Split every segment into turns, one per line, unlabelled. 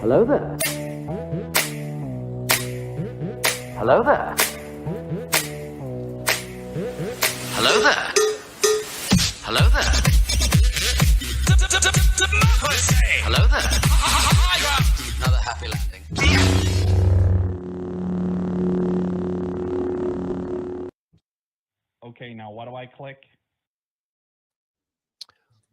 Hello there. Hello there. Hello there. Hello there. Hello there. Another happy landing.
Okay, now what do I click?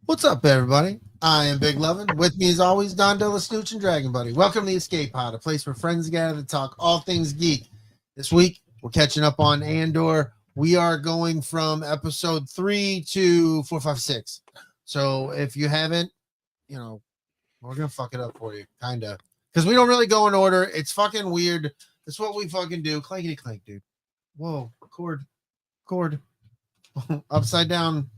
What's up, everybody? I am Big Lovin. With me, as always, Don DellaSnooch and Dragon Buddy. Welcome to the EscapePod, a place where friends gather to talk all things geek. This week, we're catching up on ANDOR. We are going from episode 3 to 4, 5, 6. So if you haven't, we're gonna fuck it up for you, kinda, because we don't really go in order. It's fucking weird. That's what we fucking do. Clankety clank, dude. Whoa, cord, upside down.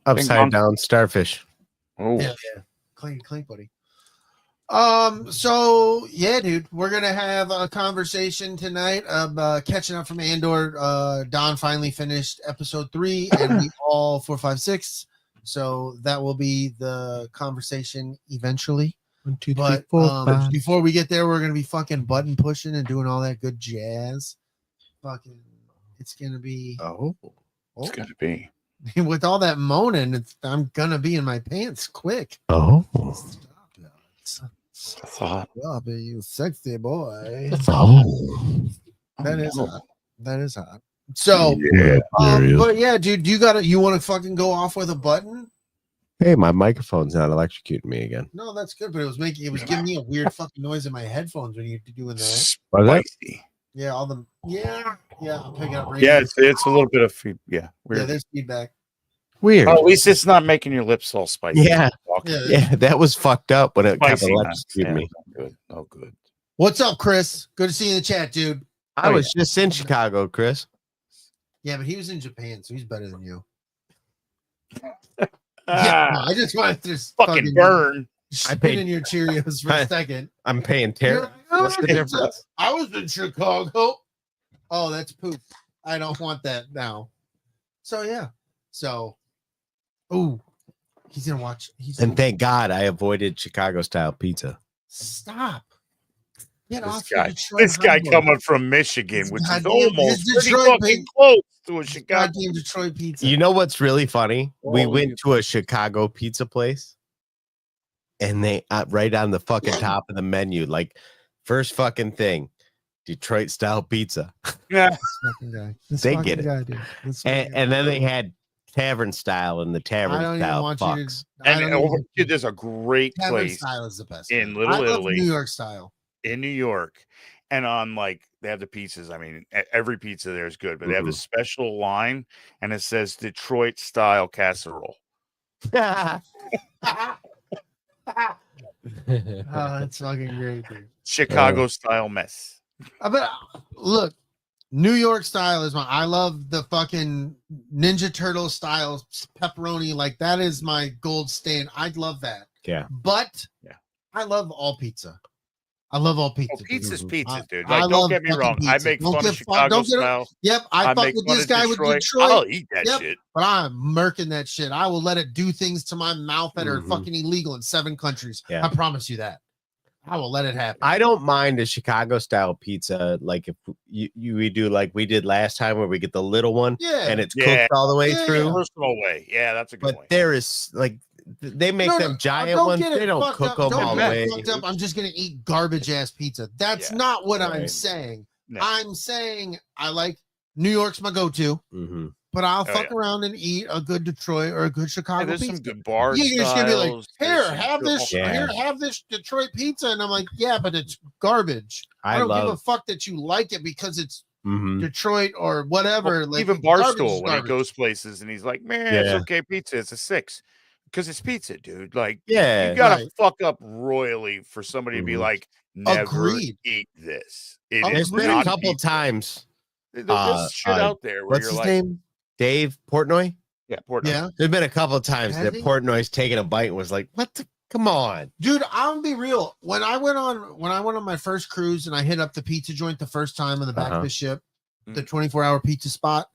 Upside down starfish.
Oh,
Yeah. Clank, buddy. So yeah, dude, we're gonna have a conversation tonight of catching up from Andor. Don finally finished episode 3, and we all 4, 5, 6. So that will be the conversation eventually.
1, 2, 3,
But
4, 5.
before we get there, we're gonna be fucking button pushing and doing all that good jazz. Fucking, it's gonna be.
it's gotta be.
With all that moaning, I'm gonna be in my pants quick.
Oh,
Stop that.
That's hot.
Stop it, you sexy boy.
oh.
That is hot. That is hot. So,
Yeah,
but yeah, dude, you want to fucking go off with a button?
Hey, my microphone's not electrocuting me again.
No, that's good, but it was giving me a weird fucking noise in my headphones when you're doing that.
Spicy.
Yeah, I'm picking up.
Yeah, it's a little bit of weird.
Yeah, there's feedback.
Weird.
Oh, at least it's not making your lips all spicy.
Yeah.
Walking.
Yeah, that was fucked up when it kept
Spicy.
electrocuting me.
Not good. No good.
What's up, Chris? Good to see you in the chat, dude.
I was just in Chicago, Chris.
Yeah, but he was in Japan, so he's better than you.
Ah,
I just wanted to just
fucking burn.
spit in your Cheerios for a second.
I'm paying tariff. What's the difference?
I was in Chicago. Oh, that's poop. I don't want that now. So yeah. So, ooh, he's gonna watch.
And thank God I avoided Chicago style pizza.
Stop. Get off
This guy coming from Michigan, which is almost pretty
Detroit
fucking close to a Chicago.
goddamn Detroit pizza.
You know what's really funny? We
Oh,
went to a Chicago pizza place, and they right on the fucking top of the menu, like first fucking thing, Detroit style pizza.
Yeah,
They get it. And then they had tavern style and the tavern style fucks.
there's a great
Tavern
place
style is the best.
in
I
Little
love
Italy,
New York style.
in New York, and on they have the pizzas. I mean, every pizza there is good, but they have this special line, and it says Detroit style casserole.
Oh, that's fucking great, dude.
Chicago style mess.
But look, New York style is I love the fucking Ninja Turtle style pepperoni. Like that is my gold stand. I'd love that.
Yeah.
But I love all pizza. I love all pizza.
Oh, pizza's pizza, dude.
I
Like, don't get me wrong.
pizza.
I make
Don't
fun
get
of Chicago style.
Yep, I fuck
make
with
fun
this
of
guy with Detroit.
I'll eat that shit.
But I'm murking that shit. I will let it do things to my mouth that are fucking illegal in 7 countries.
Yeah.
I promise you that. I will let it happen.
I don't mind a Chicago style pizza, like if we do like we did last time, where we get the little one, and it's cooked all the way through.
Personal way, yeah, that's a good
But
point.
there is like they make them giant ones. They don't cook them all the way.
I'm just gonna eat garbage ass pizza. That's not what I'm saying.
No.
I'm saying I like New York's my go-to, but I'll fuck around and eat a good Detroit or a good Chicago
there's
pizza.
some good bar
You're just gonna be like,
styles.
here, have this. Here, have this Detroit pizza, and I'm like, yeah, but it's garbage. I don't give a fuck that you like it because it's Detroit or whatever.
Well,
like
even Barstool when he goes places and he's like, man, it's okay pizza. It's a 6 because it's pizza, dude. Like, you gotta fuck up royally for somebody to be like, never eat this.
There's been a couple times.
There's shit out there where
what's
you're
his
like,
name? Dave Portnoy.
Yeah, Portnoy.
Yeah,
there's been a couple of times that Portnoy's taken a bite and was like, "What? Come on,
dude." I'm gonna be real. When I went on my first cruise and I hit up the pizza joint the first time on the back of the ship, the 24-hour pizza spot,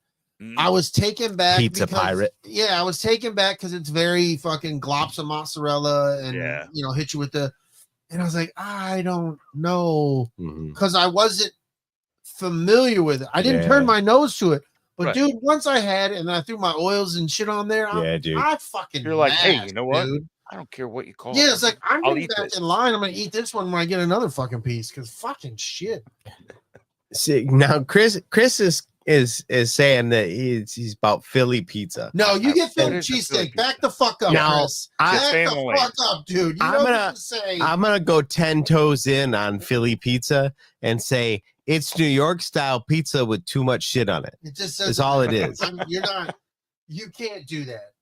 I was taken back.
Pizza pirate.
Yeah, I was taken back because it's very fucking glops of mozzarella and hit you with the And I was like, I don't know, because I wasn't familiar with it. I didn't turn my nose to it. But dude, once I had it and I threw my oils and shit on there, I fucking
you're like, hey, you know what?
Dude.
I don't care what you call it.
Yeah, it's like I'm getting back in line. I'm gonna eat this one when I get another fucking piece because fucking shit.
See, now Chris is saying that he's about Philly pizza.
No, you get Philly cheesesteak. Back the fuck up,
now,
Chris. Back the fuck up, dude.
I'm gonna go 10 toes in on Philly pizza and say it's New York style pizza with too much shit on it.
It just says
that's all it is.
You can't do that.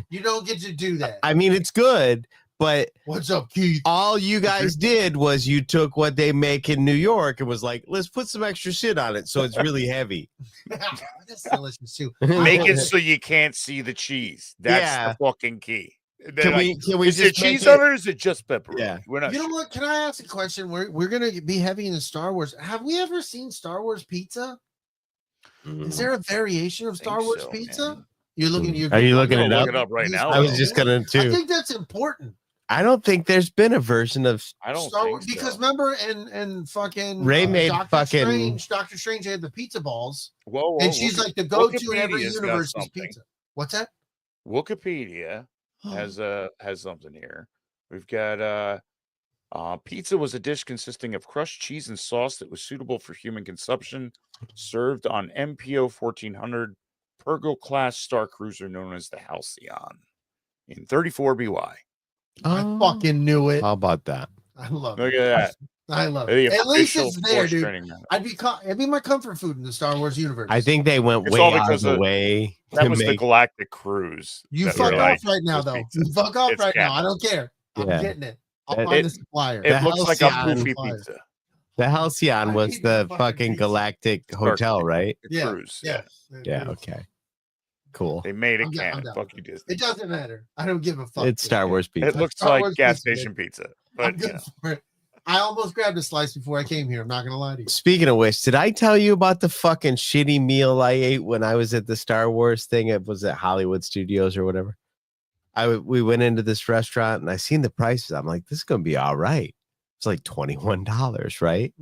You don't get to do that.
I mean, it's good, but
what's up, Keith?
All you guys did was you took what they make in New York and was like, let's put some extra shit on it so it's really heavy.
That's delicious too.
Make it so you can't see the cheese. That's the fucking key. Can we is it cheese on it or is it just pepperoni?
Yeah.
We're not
know what? Can I ask a question? We're gonna be heavy into Star Wars. Have we ever seen Star Wars pizza? Is there a variation of Star Wars pizza? Man. You're looking.
Are you looking it up?
Look it up right now.
I was just gonna too.
I think that's important.
I don't think there's been a version of
Star Wars because remember and fucking
Ray made
Doctor Strange had the pizza balls.
Whoa,
and she's like the go-to in every universe's pizza. What's that?
Wikipedia has something here. We've got pizza was a dish consisting of crushed cheese and sauce that was suitable for human consumption, served on MPO 1400 Pergo class star cruiser known as the Halcyon in 34 BY.
I fucking knew it.
How about that?
I love
it. Look at that.
I love it. At least it's there, dude. It'd be my comfort food in the Star Wars universe.
I think they went way out of the way.
That was the Galactic Cruise.
You fuck off right now, though. You fuck off right now. I don't care. I'm getting it. I'll find the supplier.
It looks like a poofy pizza.
The Halcyon was the fucking Galactic Hotel, right?
Yeah.
Cruise.
Yeah.
Yeah. Okay. Cool.
They made it canon. Fuck you, Disney.
It doesn't matter. I don't give a fuck.
It's Star Wars pizza.
It looks like gas station pizza. But
I'm good for it. I almost grabbed a slice before I came here. I'm not gonna lie to you.
Speaking of which, did I tell you about the fucking shitty meal I ate when I was at the Star Wars thing? It was at Hollywood Studios or whatever. We went into this restaurant and I seen the prices. I'm like, this is gonna be all right. It's like $21, right?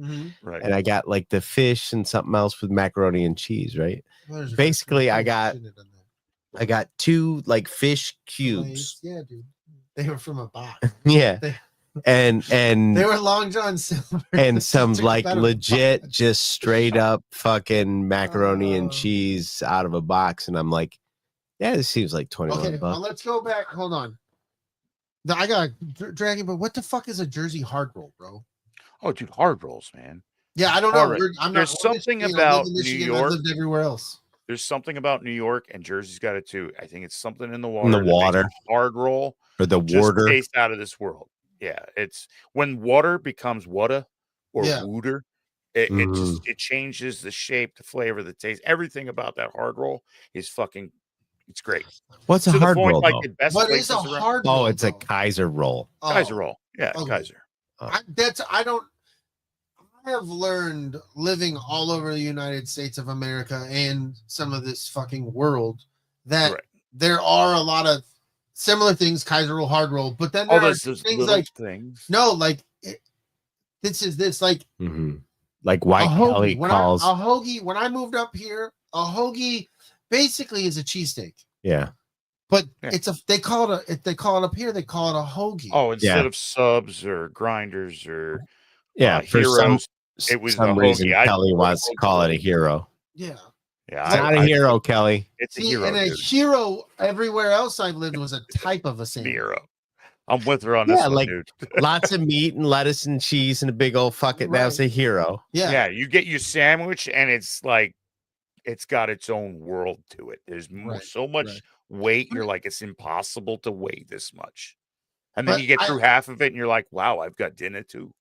Right.
And I got like the fish and something else with macaroni and cheese, right? Basically, I got 2 like fish cubes.
Yeah, dude. They were from a box.
Yeah. And
they were Long John Silver
and some like legit just straight up fucking macaroni and cheese out of a box. And I'm like, yeah, this seems like 21
okay,
bucks.
Well, let's go back. Hold on. I got dragging, but what the fuck is a Jersey hard roll, bro?
Oh, dude, hard rolls, man.
Yeah, I don't know.
There's something about New York.
I lived everywhere else.
There's something about New York, and Jersey's got it too. I think it's something in the water.
In the water.
Hard roll.
Or the water.
Taste out of this world. Yeah, it's when water becomes wada or wooter, it changes the shape, the flavor, the taste. Everything about that hard roll is fucking. It's great.
What's a hard roll?
Like the best
what is a hard roll?
Oh, it's a Kaiser roll.
Kaiser roll. Yeah, okay. Kaiser.
I have learned living all over the United States of America and some of this fucking world that there are a lot of similar things, Kaiser roll, hard roll, but then there are things like this like
White Kellie calls
a hoagie. When I moved up here, a hoagie basically is a cheesesteak.
Yeah.
But they call it up here, they call it a hoagie.
Oh, instead of subs or grinders or
for
heroes, it was
some reason Kellie wants to call it a hero.
Yeah.
Yeah.
It's not a hero, Kellie.
It's a hero.
And a hero everywhere else I've lived was a type of a sandwich.
Hero. I'm with her on this one,
like
dude.
Lots of meat and lettuce and cheese and a big old fucking that was a hero.
Yeah.
Yeah, you get your sandwich and it's like it's got its own world to it. There's so much weight. You're like, it's impossible to weigh this much. And then you get through half of it and you're like, wow, I've got dinner too.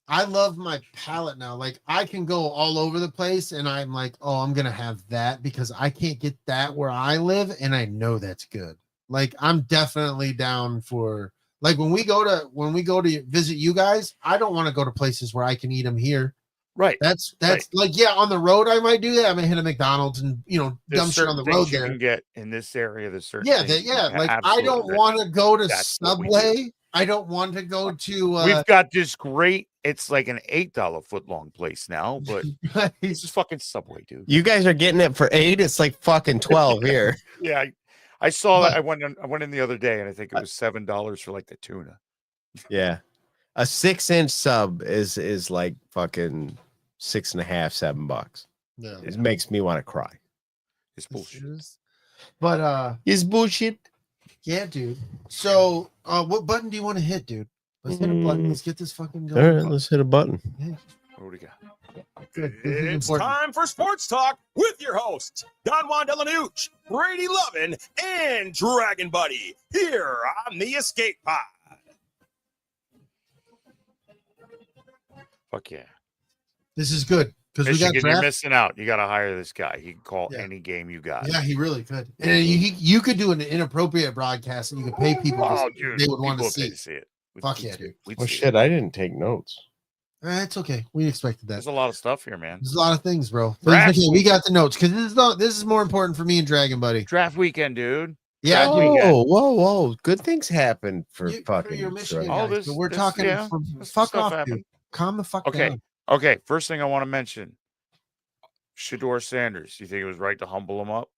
I love my palate now. Like I can go all over the place and I'm like, oh, I'm going to have that because I can't get that where I live. And I know that's good. Like I'm definitely down for like when we go to visit you guys, I don't want to go to places where I can eat them here.
Right.
That's like, yeah, on the road, I might do that. I might hit a McDonald's and, dumb shit on the road there.
You can get in this area. There's certain
like I don't want to go to Subway I don't want to go to.
We've got this great. It's like an $8 footlong place now, but this is fucking Subway, dude.
You guys are getting it for $8. It's like fucking 12 here.
Yeah, I saw that. I went in the other day, and I think it was $7 for like the tuna.
Yeah, a 6-inch sub is like fucking $6.5, $7.
Yeah,
it makes me want to cry.
It's bullshit.
But
it's bullshit.
Yeah, dude. So, what button do you want to hit, dude? Let's hit a button. Let's get this fucking going.
All right, let's hit a button.
Yeah.
What do we got?
Good.
It's time for Sports Talk with your hosts, Don Juan DellaSnooch, Brady Lovin, and Dragon Buddy, here on the EscapePod.
Fuck yeah.
This is good. Because we got
you're missing out. You got to hire this guy. He can call any game you got.
Yeah, he really could. And you could do an inappropriate broadcast and you could pay people.
Dude,
they would want to see
it.
Fuck yeah, dude.
Oh shit, I didn't take notes.
It's okay. We expected that.
There's a lot of stuff here, man.
There's a lot of things, bro. Okay, we got the notes because this is more important for me and Dragon Buddy.
Draft weekend, dude.
Yeah.
Whoa. Good things happen for fucking
your Michigan
guys.
guys. We're talking. Fuck off, dude. Calm the fuck down.
Okay. First thing I want to mention: Shedeur Sanders. You think it was right to humble him up?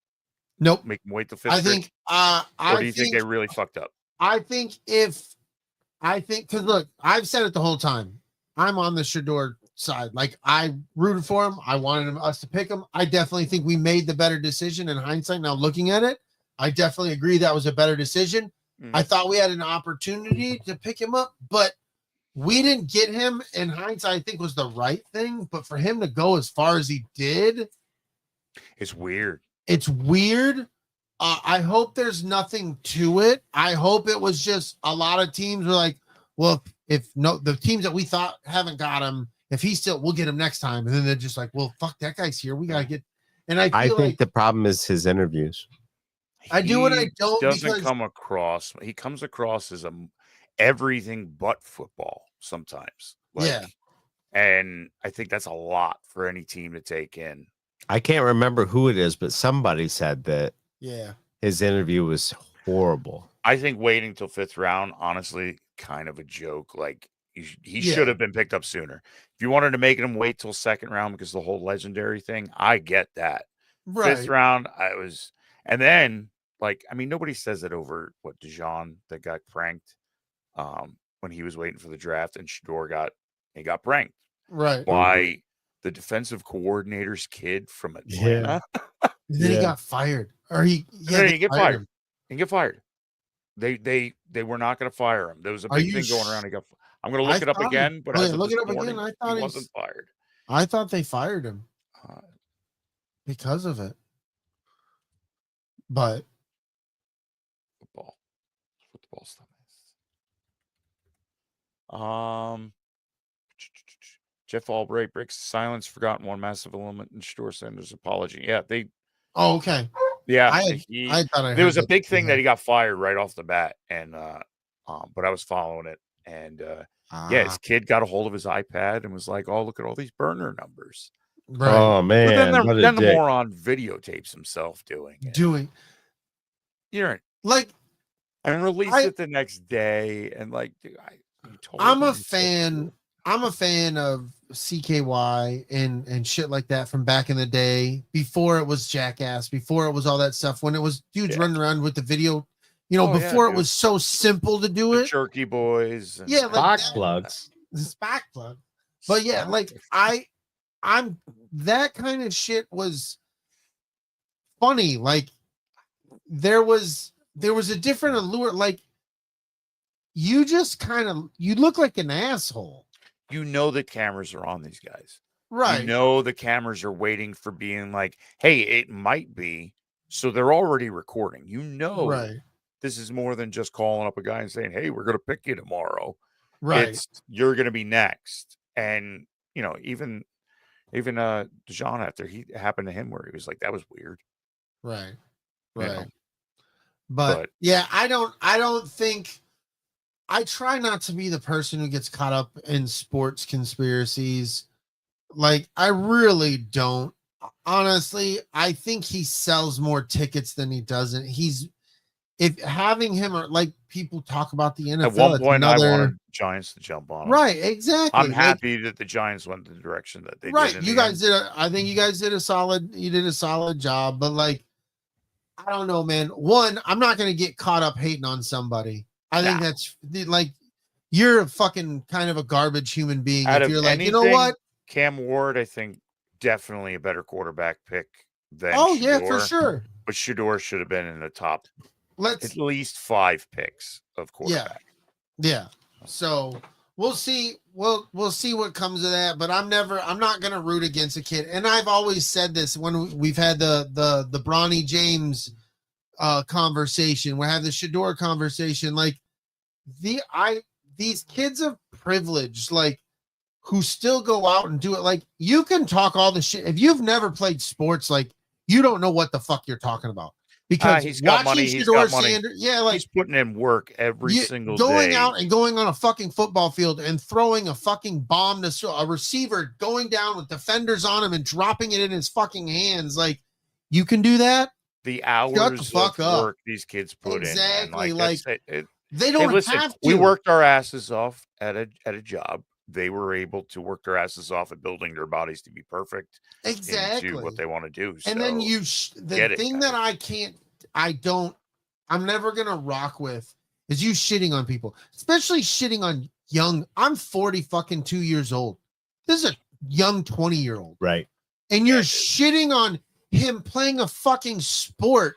Nope.
Make him wait till fifth.
I think.
Or do you think they really fucked up?
I think because look, I've said it the whole time. I'm on the Shedeur side. Like I rooted for him. I wanted us to pick him. I definitely think we made the better decision in hindsight. Now looking at it, I definitely agree that was a better decision. I thought we had an opportunity to pick him up, but we didn't get him. In hindsight, I think was the right thing. But for him to go as far as he did,
it's weird.
It's weird. I hope there's nothing to it. I hope it was just a lot of teams were like, well, if the teams that we thought haven't got him, if he's still, we'll get him next time. And then they're just like, well, fuck, that guy's here. We gotta get. And I think
the problem is his interviews.
I do what I don't.
Doesn't come across. He comes across as everything but football sometimes. And I think that's a lot for any team to take in.
I can't remember who it is, but somebody said that.
Yeah,
his interview was horrible.
I think waiting till fifth round, honestly, kind of a joke. Like he should have been picked up sooner. If you wanted to make him wait till second round because of the whole legendary thing, I get that. Right. Fifth round, and then nobody says it over Dijon that got pranked when he was waiting for the draft and Shedeur got pranked.
Right.
By the defensive coordinator's kid from Atlanta.
Yeah. Then he got fired. Or he
get fired. He get fired. They were not going to fire him. There was a big thing going around. I'm going to look it up again, but
look it up again. I thought
he wasn't fired.
I thought they fired him because of it. But
football stuff is. Jeff Albright breaks silence, forgotten one massive element in Shedeur Sanders' apology. Yeah, they.
Oh, okay.
Yeah,
I thought
there was a big thing that he got fired right off the bat, and but I was following it, and his kid got a hold of his iPad and was like, "Oh, look at all these burner numbers."
Right.
Oh man!
But then the moron videotapes himself doing it. And released it the next day, and dude,
I'm a fan of CKY and shit like that from back in the day, before it was Jackass, before it was all that stuff, when it was dudes running around with the video, before it was so simple to do it.
Jerky Boys.
And
spark plugs.
Spark plug. But yeah, I'm that kind of shit was funny. Like there was a different allure. Like you just you look like an asshole.
The cameras are on these guys.
Right.
The cameras are waiting for being like, hey, it might be. So they're already recording.
Right.
This is more than just calling up a guy and saying, hey, we're going to pick you tomorrow.
Right.
You're going to be next. And, even Dijon after he happened to him where he was like, that was weird.
Right. Right. But yeah, I don't think. I try not to be the person who gets caught up in sports conspiracies. Like, I really don't. Honestly, I think he sells more tickets than he doesn't. if having him or like people talk about the NFL.
At one point, I wanted Giants to jump on him.
Right, exactly.
I'm happy that the Giants went the direction that they did.
Right, you guys did. I think you guys did a solid. You did a solid job, but like, I don't know, man. One, I'm not gonna get caught up hating on somebody. I think that's like, you're a fucking kind of a garbage human being. If you're like, you know what,
Cam Ward, I think definitely a better quarterback pick than.
Yeah, for sure.
But Shedeur should have been in the top. At least 5 picks of quarterback.
Yeah. So we'll see. We'll see what comes of that. But I'm not gonna root against a kid. And I've always said this when we've had the Bronny James conversation. We have the Shedeur conversation. Like these kids of privilege, like who still go out and do it. Like you can talk all the shit. If you've never played sports, like you don't know what the fuck you're talking about. Because
he's got money. He's got money.
Sanders,
he's putting in work every single
going
day.
Out and going on a fucking football field and throwing a fucking bomb to a receiver, going down with defenders on him and dropping it in his fucking hands. Like, you can do that.
The hours of work these kids put in.
Exactly.
Like
they don't have to.
We worked our asses off at a job. They were able to work their asses off at building their bodies to be perfect.
Exactly.
Into what they want to do.
And then I'm never going to rock with is you shitting on people, especially shitting on young. I'm 40 fucking 2 years old. This is a young 20-year-old.
Right.
And you're shitting on him playing a fucking sport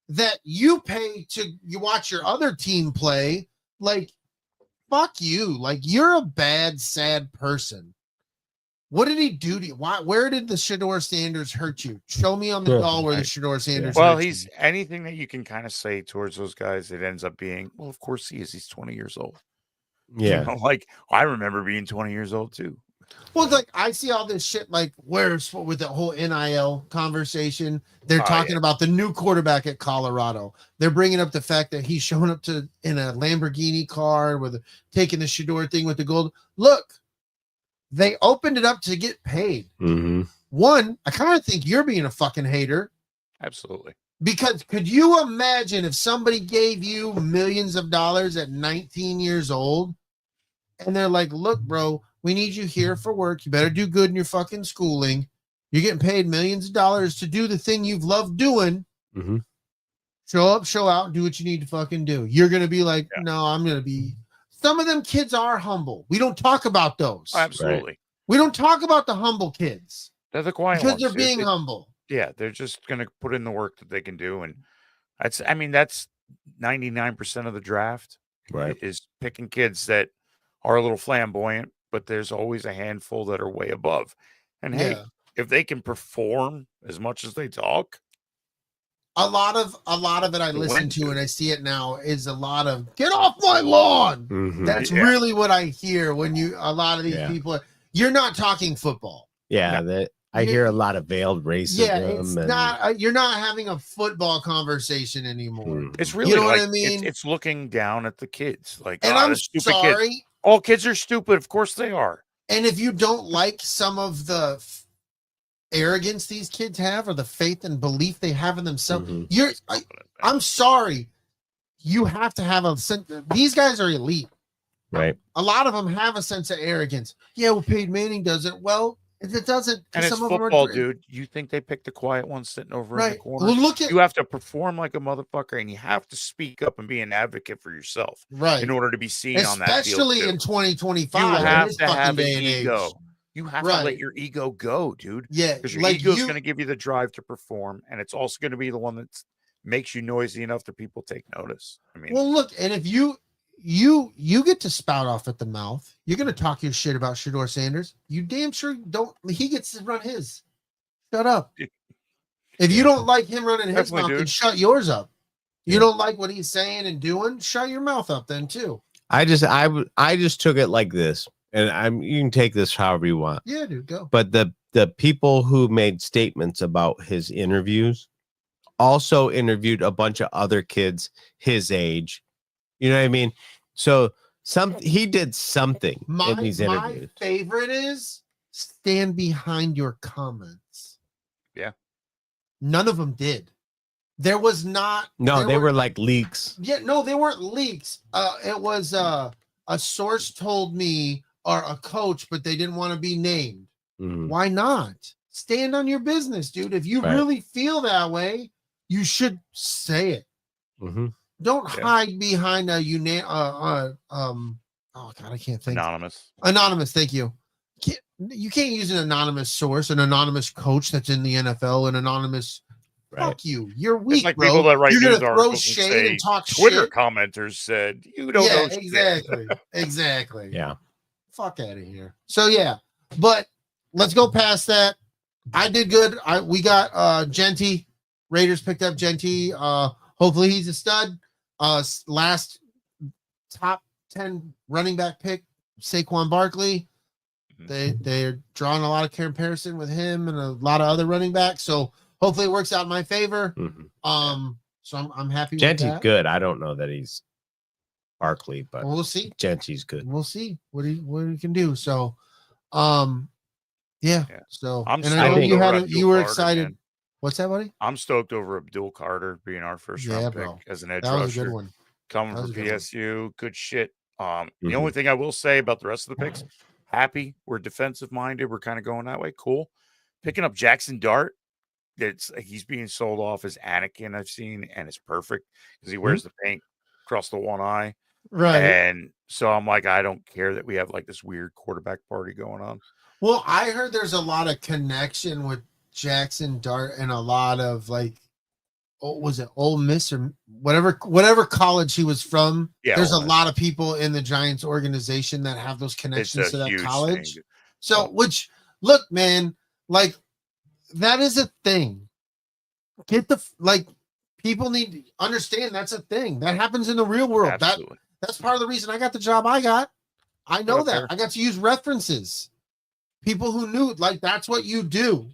that you pay you watch your other team play. Like, fuck you. Like, you're a bad, sad person. What did he do to you? Where did the Shedeur Sanders hurt you? Show me on the doll where the Shedeur Sanders
Well,
hurt
he's
you.
Anything that you can kind of say towards those guys, it ends up being, well, of course he is. He's 20 years old.
Yeah.
You know, like, I remember being 20 years old too.
Well, it's like, I see all this shit, like, where's with the whole NIL conversation? They're talking about the new quarterback at Colorado. They're bringing up the fact that he's showing up in a Lamborghini car with taking the Shedeur thing with the gold. Look, they opened it up to get paid.
Mm-hmm.
One, I kind of think you're being a fucking hater.
Absolutely.
Because could you imagine if somebody gave you millions of dollars at 19 years old and they're like, look, bro, we need you here for work. You better do good in your fucking schooling. You're getting paid millions of dollars to do the thing you've loved doing.
Mm-hmm.
Show up, show out, do what you need to fucking do. You're going to be like, no, I'm going to be. Some of them kids are humble. We don't talk about those.
Absolutely.
Right. We don't talk about the humble kids.
They're the quiet
because
ones.
They're being humble.
Yeah, they're just going to put in the work that they can do. And that's 99% of the draft.
Right.
Is picking kids that are a little flamboyant, but there's always a handful that are way above. And hey, if they can perform as much as they talk.
A lot of it I listen to and I see it now is a lot of get off my lawn.
Mm-hmm.
That's really what I hear when a lot of these people. You're not talking football.
Yeah, I hear a lot of veiled racism.
Yeah, it's not. You're not having a football conversation anymore.
It's really,
you know what I mean.
It's looking down at the kids. Like,
and I'm sorry.
Kids. All kids are stupid. Of course they are.
And if you don't like some of the arrogance these kids have or the faith and belief they have in themselves, I'm sorry. You have to have a sense. These guys are elite.
Right.
A lot of them have a sense of arrogance. Yeah, well, Peyton Manning does it. Well, it doesn't.
And it's football, dude. You think they pick the quiet one sitting over in the corner?
Well,
you have to perform like a motherfucker, and you have to speak up and be an advocate for yourself,
in
order to be seen on that field.
Especially in 2025,
you have to have an ego. You have to let your ego go, dude.
Yeah,
because your ego is going to give you the drive to perform, and it's also going to be the one that makes you noisy enough that people take notice. I mean,
well, look, and if you get to spout off at the mouth, you're going to talk your shit about Shedeur Sanders. You damn sure don't. He gets to run his. Shut up. If you don't like him running his mouth, then shut yours up. You don't like what he's saying and doing, shut your mouth up then too.
I just took it like this. And you can take this however you want.
Yeah, dude, go.
But the people who made statements about his interviews also interviewed a bunch of other kids his age. You know what I mean? So he did something in these interviews.
My favorite is stand behind your comments.
Yeah.
None of them did. There was not.
No, they were like leaks.
Yeah, no, they weren't leaks. It was a source told me, or a coach, but they didn't want to be named. Why not? Stand on your business, dude. If you really feel that way, you should say it. Don't hide behind a oh God, I can't think. Anonymous. Thank you. You can't use an anonymous source, an anonymous coach that's in the NFL, an anonymous. Fuck you. You're weak,
it's like
bro.
People that write
You're
news
gonna throw
articles
shade and talk
Twitter
shit.
commenters said you don't know shit.
Exactly.
Yeah.
Fuck out of here. So yeah, but let's go past that. I did good. We got Genty. Raiders picked up Genty. Hopefully he's a stud. Last top 10 running back pick, Saquon Barkley. They're drawing a lot of comparison with him and a lot of other running backs. So hopefully it works out in my favor. So I'm happy.
Genty's good. I don't know that he's Barkley, but
we'll see.
Genty's good.
We'll see what he can do. So, yeah. So
I
know you were excited. Man. What's that, buddy?
I'm stoked over Abdul Carter being our first round pick as an edge rusher.
Was a good one.
Coming from PSU, good shit. The only thing I will say about the rest of the picks, happy. We're defensive minded. We're kind of going that way. Cool. Picking up Jackson Dart. He's being sold off as Anakin, I've seen, and it's perfect because he wears the paint across the one eye.
Right.
And so I'm like, I don't care that we have like this weird quarterback party going on.
Well, I heard there's a lot of connection with Jackson Dart and a lot of like, was it Ole Miss or whatever college he was from? Yeah, there's a lot of people in the Giants organization that have those connections to that college. So, which look, man, like that is a thing. People need to understand that's a thing that happens in the real world. Absolutely. That's part of the reason I got the job I got. I know that I got to use references. People who knew, like, that's what you do.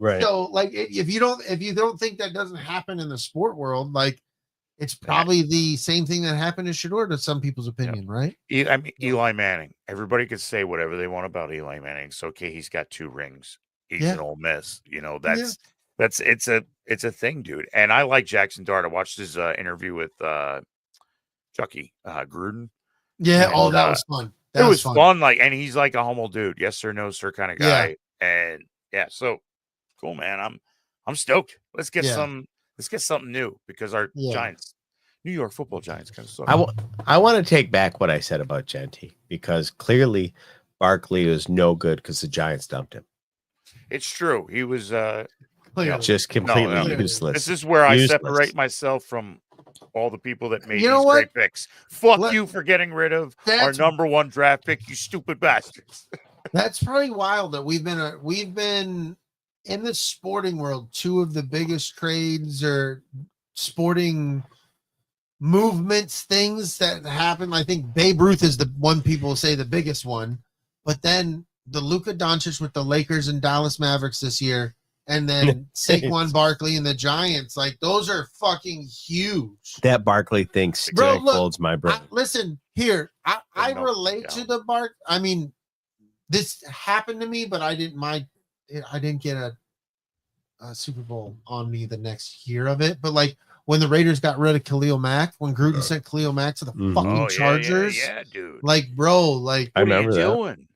Right.
So, like, if you don't think that doesn't happen in the sport world, like, it's probably the same thing that happened in Shador to some people's opinion, right?
I mean, Eli Manning. Everybody could say whatever they want about Eli Manning. It's okay. He's got 2 rings. He's an Ole Miss. You know, it's a thing, dude. And I like Jackson Dart. I watched his interview with Chucky Gruden.
Yeah. And, that was fun.
It was fun. Like, and he's like a humble dude. Yes sir, no sir kind of guy. Yeah. And so cool, man. I'm stoked. Let's get something new because our Giants, New York Football Giants, kind of suck.
I want to take back what I said about Genty because clearly Barkley was no good because the Giants dumped him.
It's true. He was
just completely useless.
This is where I separate myself from all the people that made these great picks. Fuck you for getting rid of our number 1 draft pick, you stupid bastards.
That's probably wild that we've been in the sporting world, 2 of the biggest trades or sporting movements, things that happen. I think Babe Ruth is the one people say the biggest one, but then the Luka Doncic with the Lakers and Dallas Mavericks this year, and then Saquon Barkley and the Giants, like those are fucking huge.
That Barkley thing still folds my brain.
Listen here, I relate to the Bark. I mean, this happened to me, but I didn't get a Super Bowl on me the next year of it. But like when the Raiders got rid of Khalil Mack, when Gruden sent Khalil Mack to the fucking Chargers,
yeah, dude.
Like, bro, like
I remember that.
Doing?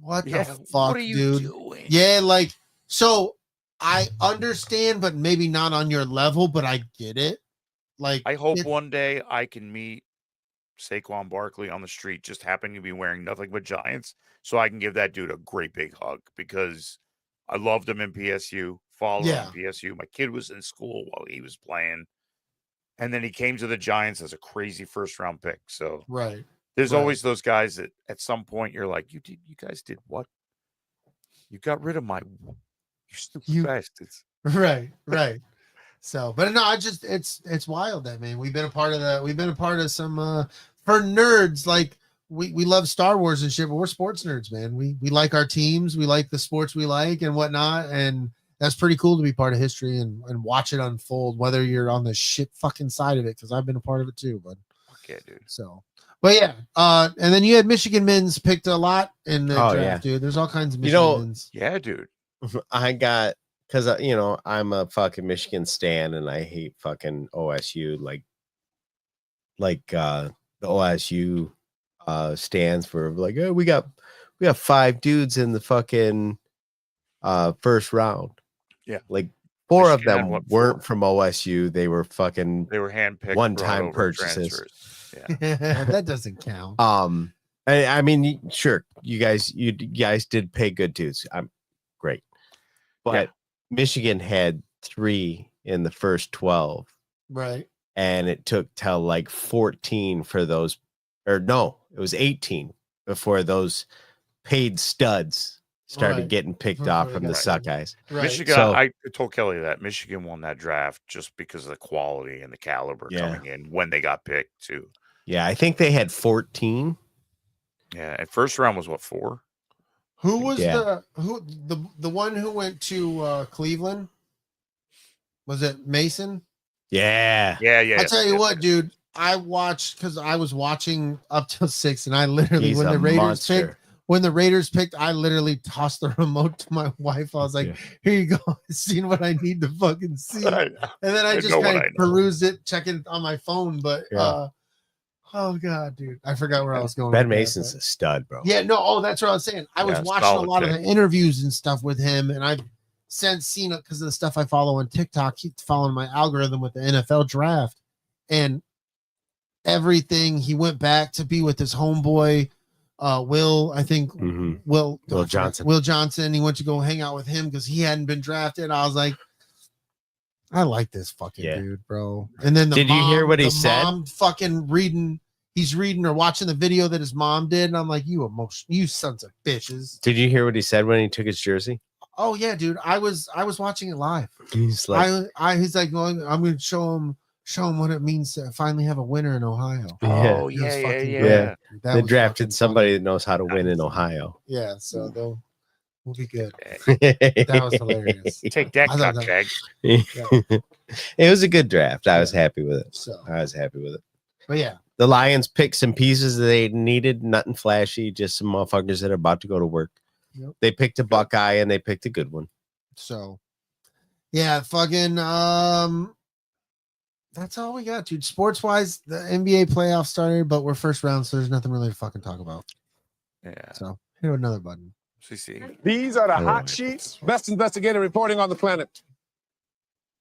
What the fuck, dude?
Doing?
Yeah, like so I understand, but maybe not on your level, but I get it. Like
I hope one day I can meet Saquon Barkley on the street, just happening to be wearing nothing but Giants, so I can give that dude a great big hug because I loved him in PSU, followed him in PSU. My kid was in school while he was playing, and then he came to the Giants as a crazy 1st-round pick. So there's always those guys that at some point you're like, you guys did what? You got rid of you stupid bastards.
Right. So, but no, it's wild that, man. We've been a part of some for nerds, like we love Star Wars and shit, but we're sports nerds, man. We like our teams, we like the sports we like and whatnot, and that's pretty cool to be part of history and watch it unfold, whether you're on the shit fucking side of it, because I've been a part of it too, bud.
Okay, dude.
So, but yeah, and then you had Michigan men's picked a lot in the draft, dude. There's all kinds of Michigan men's.
Yeah, dude.
I got because you know, I'm a fucking Michigan stan and I hate fucking OSU. Like the OSU stands for like, oh, we got 5 dudes in the fucking first round.
Yeah,
like 4 of
Michigan
them weren't from OSU. They were
handpicked,
one-time purchases.
Transfers. Yeah,
that doesn't count.
I mean, sure, you guys did pay good dudes. I'm great, but Michigan had 3 in the first 12,
right?
And it took till like 14 for those, or no, it was 18 before those paid studs started getting picked off from the suck guys.
Right. Michigan, so, I told Kelly that Michigan won that draft just because of the quality and the caliber coming in when they got picked too.
Yeah, I think they had 14.
Yeah, and first round was what, 4?
Who was the one who went to Cleveland? Was it Mason?
Yeah.
I tell you what, dude. I watched because I was watching up till 6, and I literally when the Raiders picked, I literally tossed the remote to my wife. I was like, "Here you go, I've seen what I need to fucking see," and then I just kind of perused it, checking on my phone. But oh god, dude, I forgot where I was going.
Ben Mason's a stud, bro.
Yeah, no, that's what I was saying. I was watching a lot of the interviews and stuff with him, and I've since seen it because of the stuff I follow on TikTok. Keep following my algorithm with the NFL draft and everything. He went back to be with his homeboy, Will. I think Will Johnson. He went to go hang out with him because he hadn't been drafted. I was like, I like this fucking dude, bro. And then
did you hear what he said?
Mom fucking he's reading or watching the video that his mom did, and I'm like, you sons of bitches.
Did you hear what he said when he took his jersey?
Oh yeah, dude. I was watching it live.
He's like,
he's like going, I'm going to show him what it means to finally have a winner in Ohio.
Oh yeah.
They drafted somebody that knows how to win in Ohio.
Yeah, so we'll be good. That was hilarious.
Take that, Craig.
It was a good draft. I was happy with it.
But yeah,
the Lions picked some pieces that they needed. Nothing flashy, just some motherfuckers that are about to go to work. Yep. They picked a Buckeye and they picked a good one.
So, yeah, fucking. That's all we got, dude. Sports wise, the NBA playoffs started, but we're first round, so there's nothing really to fucking talk about.
Yeah.
So hit another button.
These are the hot sheets. Best investigator reporting on the planet.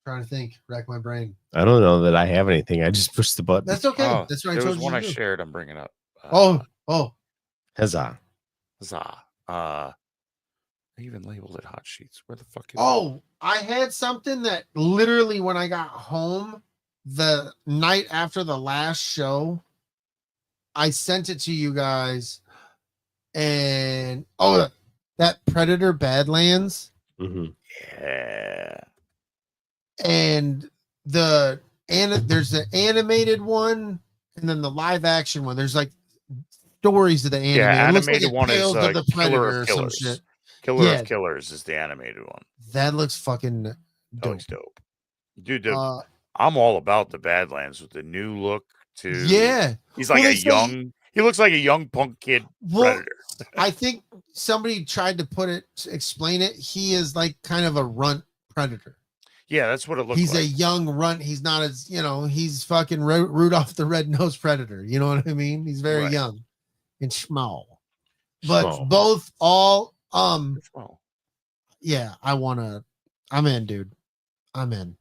Trying to think, rack my brain.
I don't know that I have anything. I just pushed the button.
That's okay. That's right.
There was one I shared. I'm bringing up.
Huzzah.
I even labeled it hot sheets. Where the fuck is
it? I had something that literally when I got home the night after the last show, I sent it to you guys, and that Predator Badlands.
Yeah.
And there's the animated one and then the live action one. There's like stories of the animated.
Yeah, animated
like
one is
the
Killer of Killers. Killer of Killers is the animated one.
That looks fucking dope.
That looks dope. Dude, I'm all about the Badlands with the new look too.
Yeah.
He's like he looks like a young punk kid Predator.
I think somebody tried to explain it. He is like kind of a runt predator.
Yeah, that's what it looks like.
He's a young runt. He's not as, he's fucking Rudolph the Red-Nosed Predator. You know what I mean? He's very young and small. But both yeah, I'm in, dude. I'm in.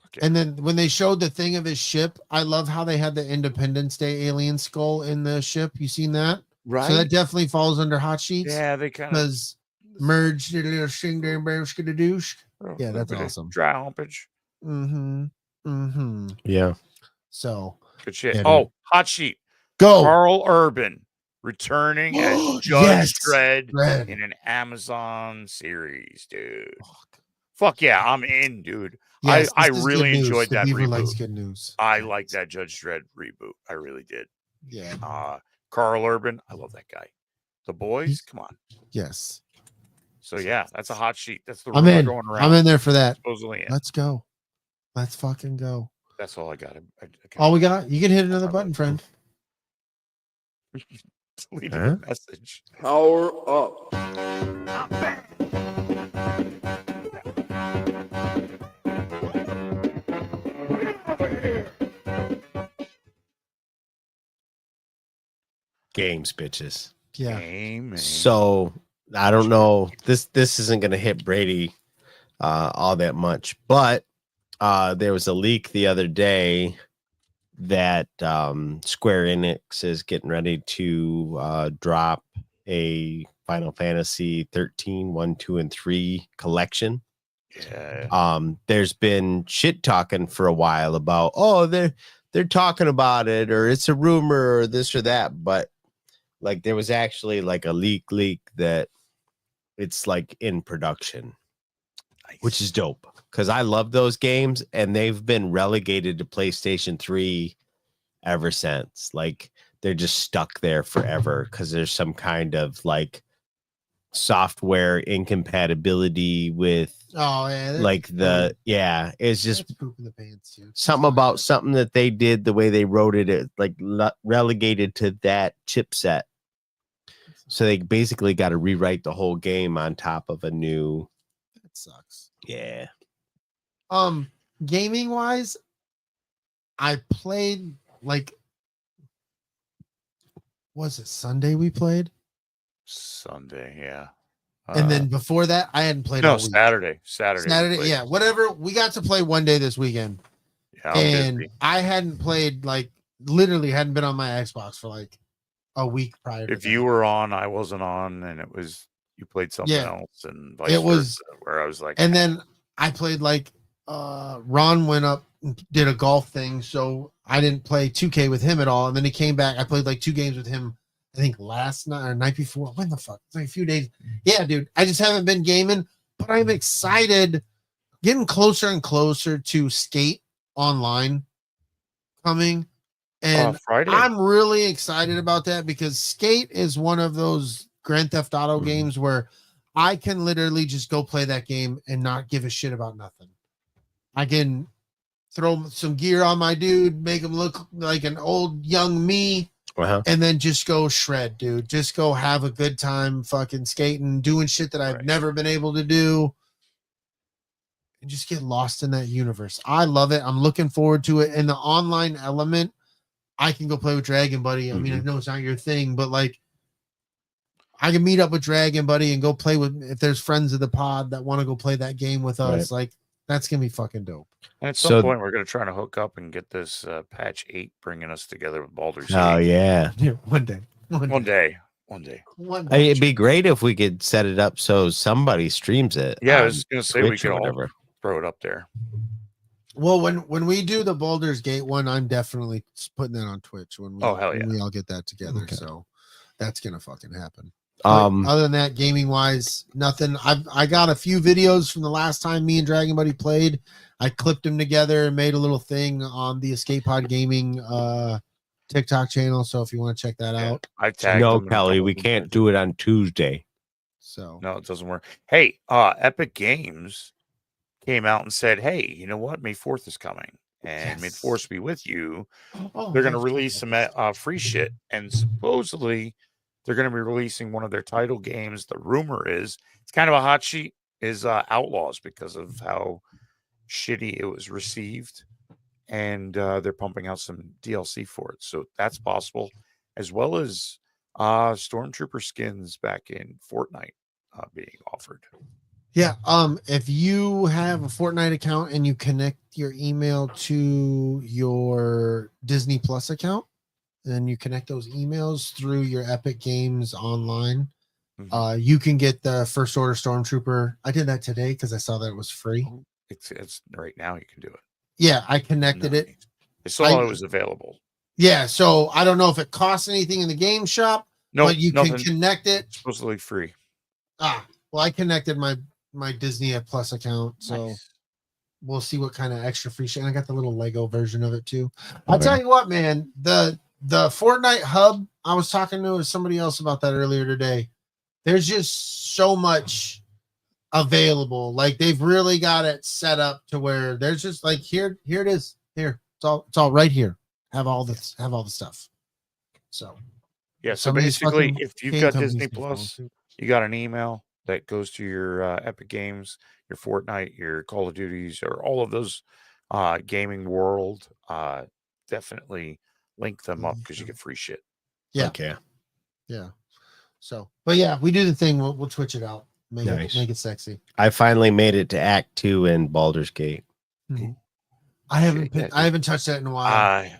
Okay. And then when they showed the thing of his ship, I love how they had the Independence Day alien skull in the ship. You seen that?
Right.
So that definitely falls under hot sheets.
Yeah, they kind of
because merged a little shing there, douche. Yeah, that's awesome.
Dry humpage.
Yeah.
So
good shit. Yeah, hot sheet.
Go.
Carl Urban returning as Judge Dredd in an Amazon series, dude. Fuck yeah, I'm in, dude. Yes, I really enjoyed that reboot.
Likes good news.
I like that Judge Dredd reboot. I really did.
Yeah.
Carl Urban, I love that guy. The Boys, come on.
Yes.
So yeah, that's a hot sheet. That's the
I'm in. Going around. I'm in there for that.
Supposedly in.
Let's go. Let's fucking go.
That's all I got.
All we got. You can hit another button, friend.
Leave a message.
Power up.
games, bitches.
Yeah.
Amen.
So I don't know. This isn't going to hit Brady all that much, but there was a leak the other day that Square Enix is getting ready to drop a Final Fantasy 13, 1, 2, and 3 collection.
Yeah.
There's been shit talking for a while about, they're talking about it, or it's a rumor, or this or that, but like there was actually like a leak that it's like in production, which is dope because I love those games and they've been relegated to PlayStation 3 ever since. Like they're just stuck there forever because there's some kind of like software incompatibility with it's just
pooping the pants too.
Something about something that they did, the way they wrote it like relegated to that chipset. So they basically got to rewrite the whole game on top of a new.
That sucks.
Yeah.
Gaming wise, I played was it Sunday we played?
Sunday, yeah.
And then before that, I hadn't played.
No,
all week.
Saturday.
Yeah, whatever. We got to play one day this weekend.
Yeah,
and I hadn't played literally hadn't been on my Xbox for a week prior to
if you were on, I wasn't on, and it was you played something else, and vice versa, where I was like,
and then I played Ron went up and did a golf thing, so I didn't play 2K with him at all. And then he came back. I played 2 games with him, I think last night or night before. When the fuck? It's a few days. Yeah, dude. I just haven't been gaming, but I'm excited. Getting closer and closer to Skate Online coming. And
Friday.
I'm really excited about that because Skate is one of those Grand Theft Auto games where I can literally just go play that game and not give a shit about nothing. I can throw some gear on my dude, make him look like an old young me, and then just go shred, dude. Just go have a good time fucking skating, doing shit that I've never been able to do. And just get lost in that universe. I love it. I'm looking forward to it. And the online element, I can go play with Dragon Buddy. I mean, I know it's not your thing, but I can meet up with Dragon Buddy and go play with, if there's friends of the pod that want to go play that game with us, that's going to be fucking dope.
And at some point, we're going to try to hook up and get this patch 8 bringing us together with Baldur's Gate.
Oh, yeah.
One day.
It'd be great if we could set it up so somebody streams it.
Yeah, I was going to say
Twitch
we could all throw it up there.
Well, when we do the Baldur's Gate one, I'm definitely putting that on Twitch when we all get that together. Okay. So that's gonna fucking happen. Other than that, gaming wise, nothing. I got a few videos from the last time me and Dragon Buddy played. I clipped them together and made a little thing on the EscapePod Gaming TikTok channel. So if you want to check that out,
I tagged
no, Kellie, we can't do it on Tuesday.
So
no, it doesn't work. Hey, Epic Games came out and said, hey, you know what? May 4th is coming, and may the Force be with you. They're going to release some free shit, and supposedly they're going to be releasing one of their title games. The rumor is it's kind of a hot sheet is Outlaws because of how shitty it was received, and they're pumping out some DLC for it. So that's possible, as well as Stormtrooper skins back in Fortnite being offered.
Yeah. If you have a Fortnite account and you connect your email to your Disney Plus account, then you connect those emails through your Epic Games online, you can get the First Order Stormtrooper. I did that today because I saw that it was free.
It's right now. You can do it.
Yeah, I connected it.
I saw it was available.
Yeah, so I don't know if it costs anything in the game shop. No, but you can connect it.
It's supposedly free.
Well, I connected my Disney Plus account, so we'll see what kind of extra free shit. I got the little Lego version of it too. I'll tell you what, man, the Fortnite hub, I was talking to somebody else about that earlier today. There's just so much available. They've really got it set up to where there's just here it is. Here. It's all right here. Have all the stuff. So
yeah, so basically if you've got Disney Plus, you got an email that goes to your Epic Games, your Fortnite, your Call of Duties, or all of those gaming world, definitely link them up because you get free shit.
Yeah.
Okay.
Yeah. So, but yeah, we do the thing. We'll twitch it out. Make it sexy.
I finally made it to Act 2 in Baldur's Gate.
Mm-hmm. I haven't touched that in a while.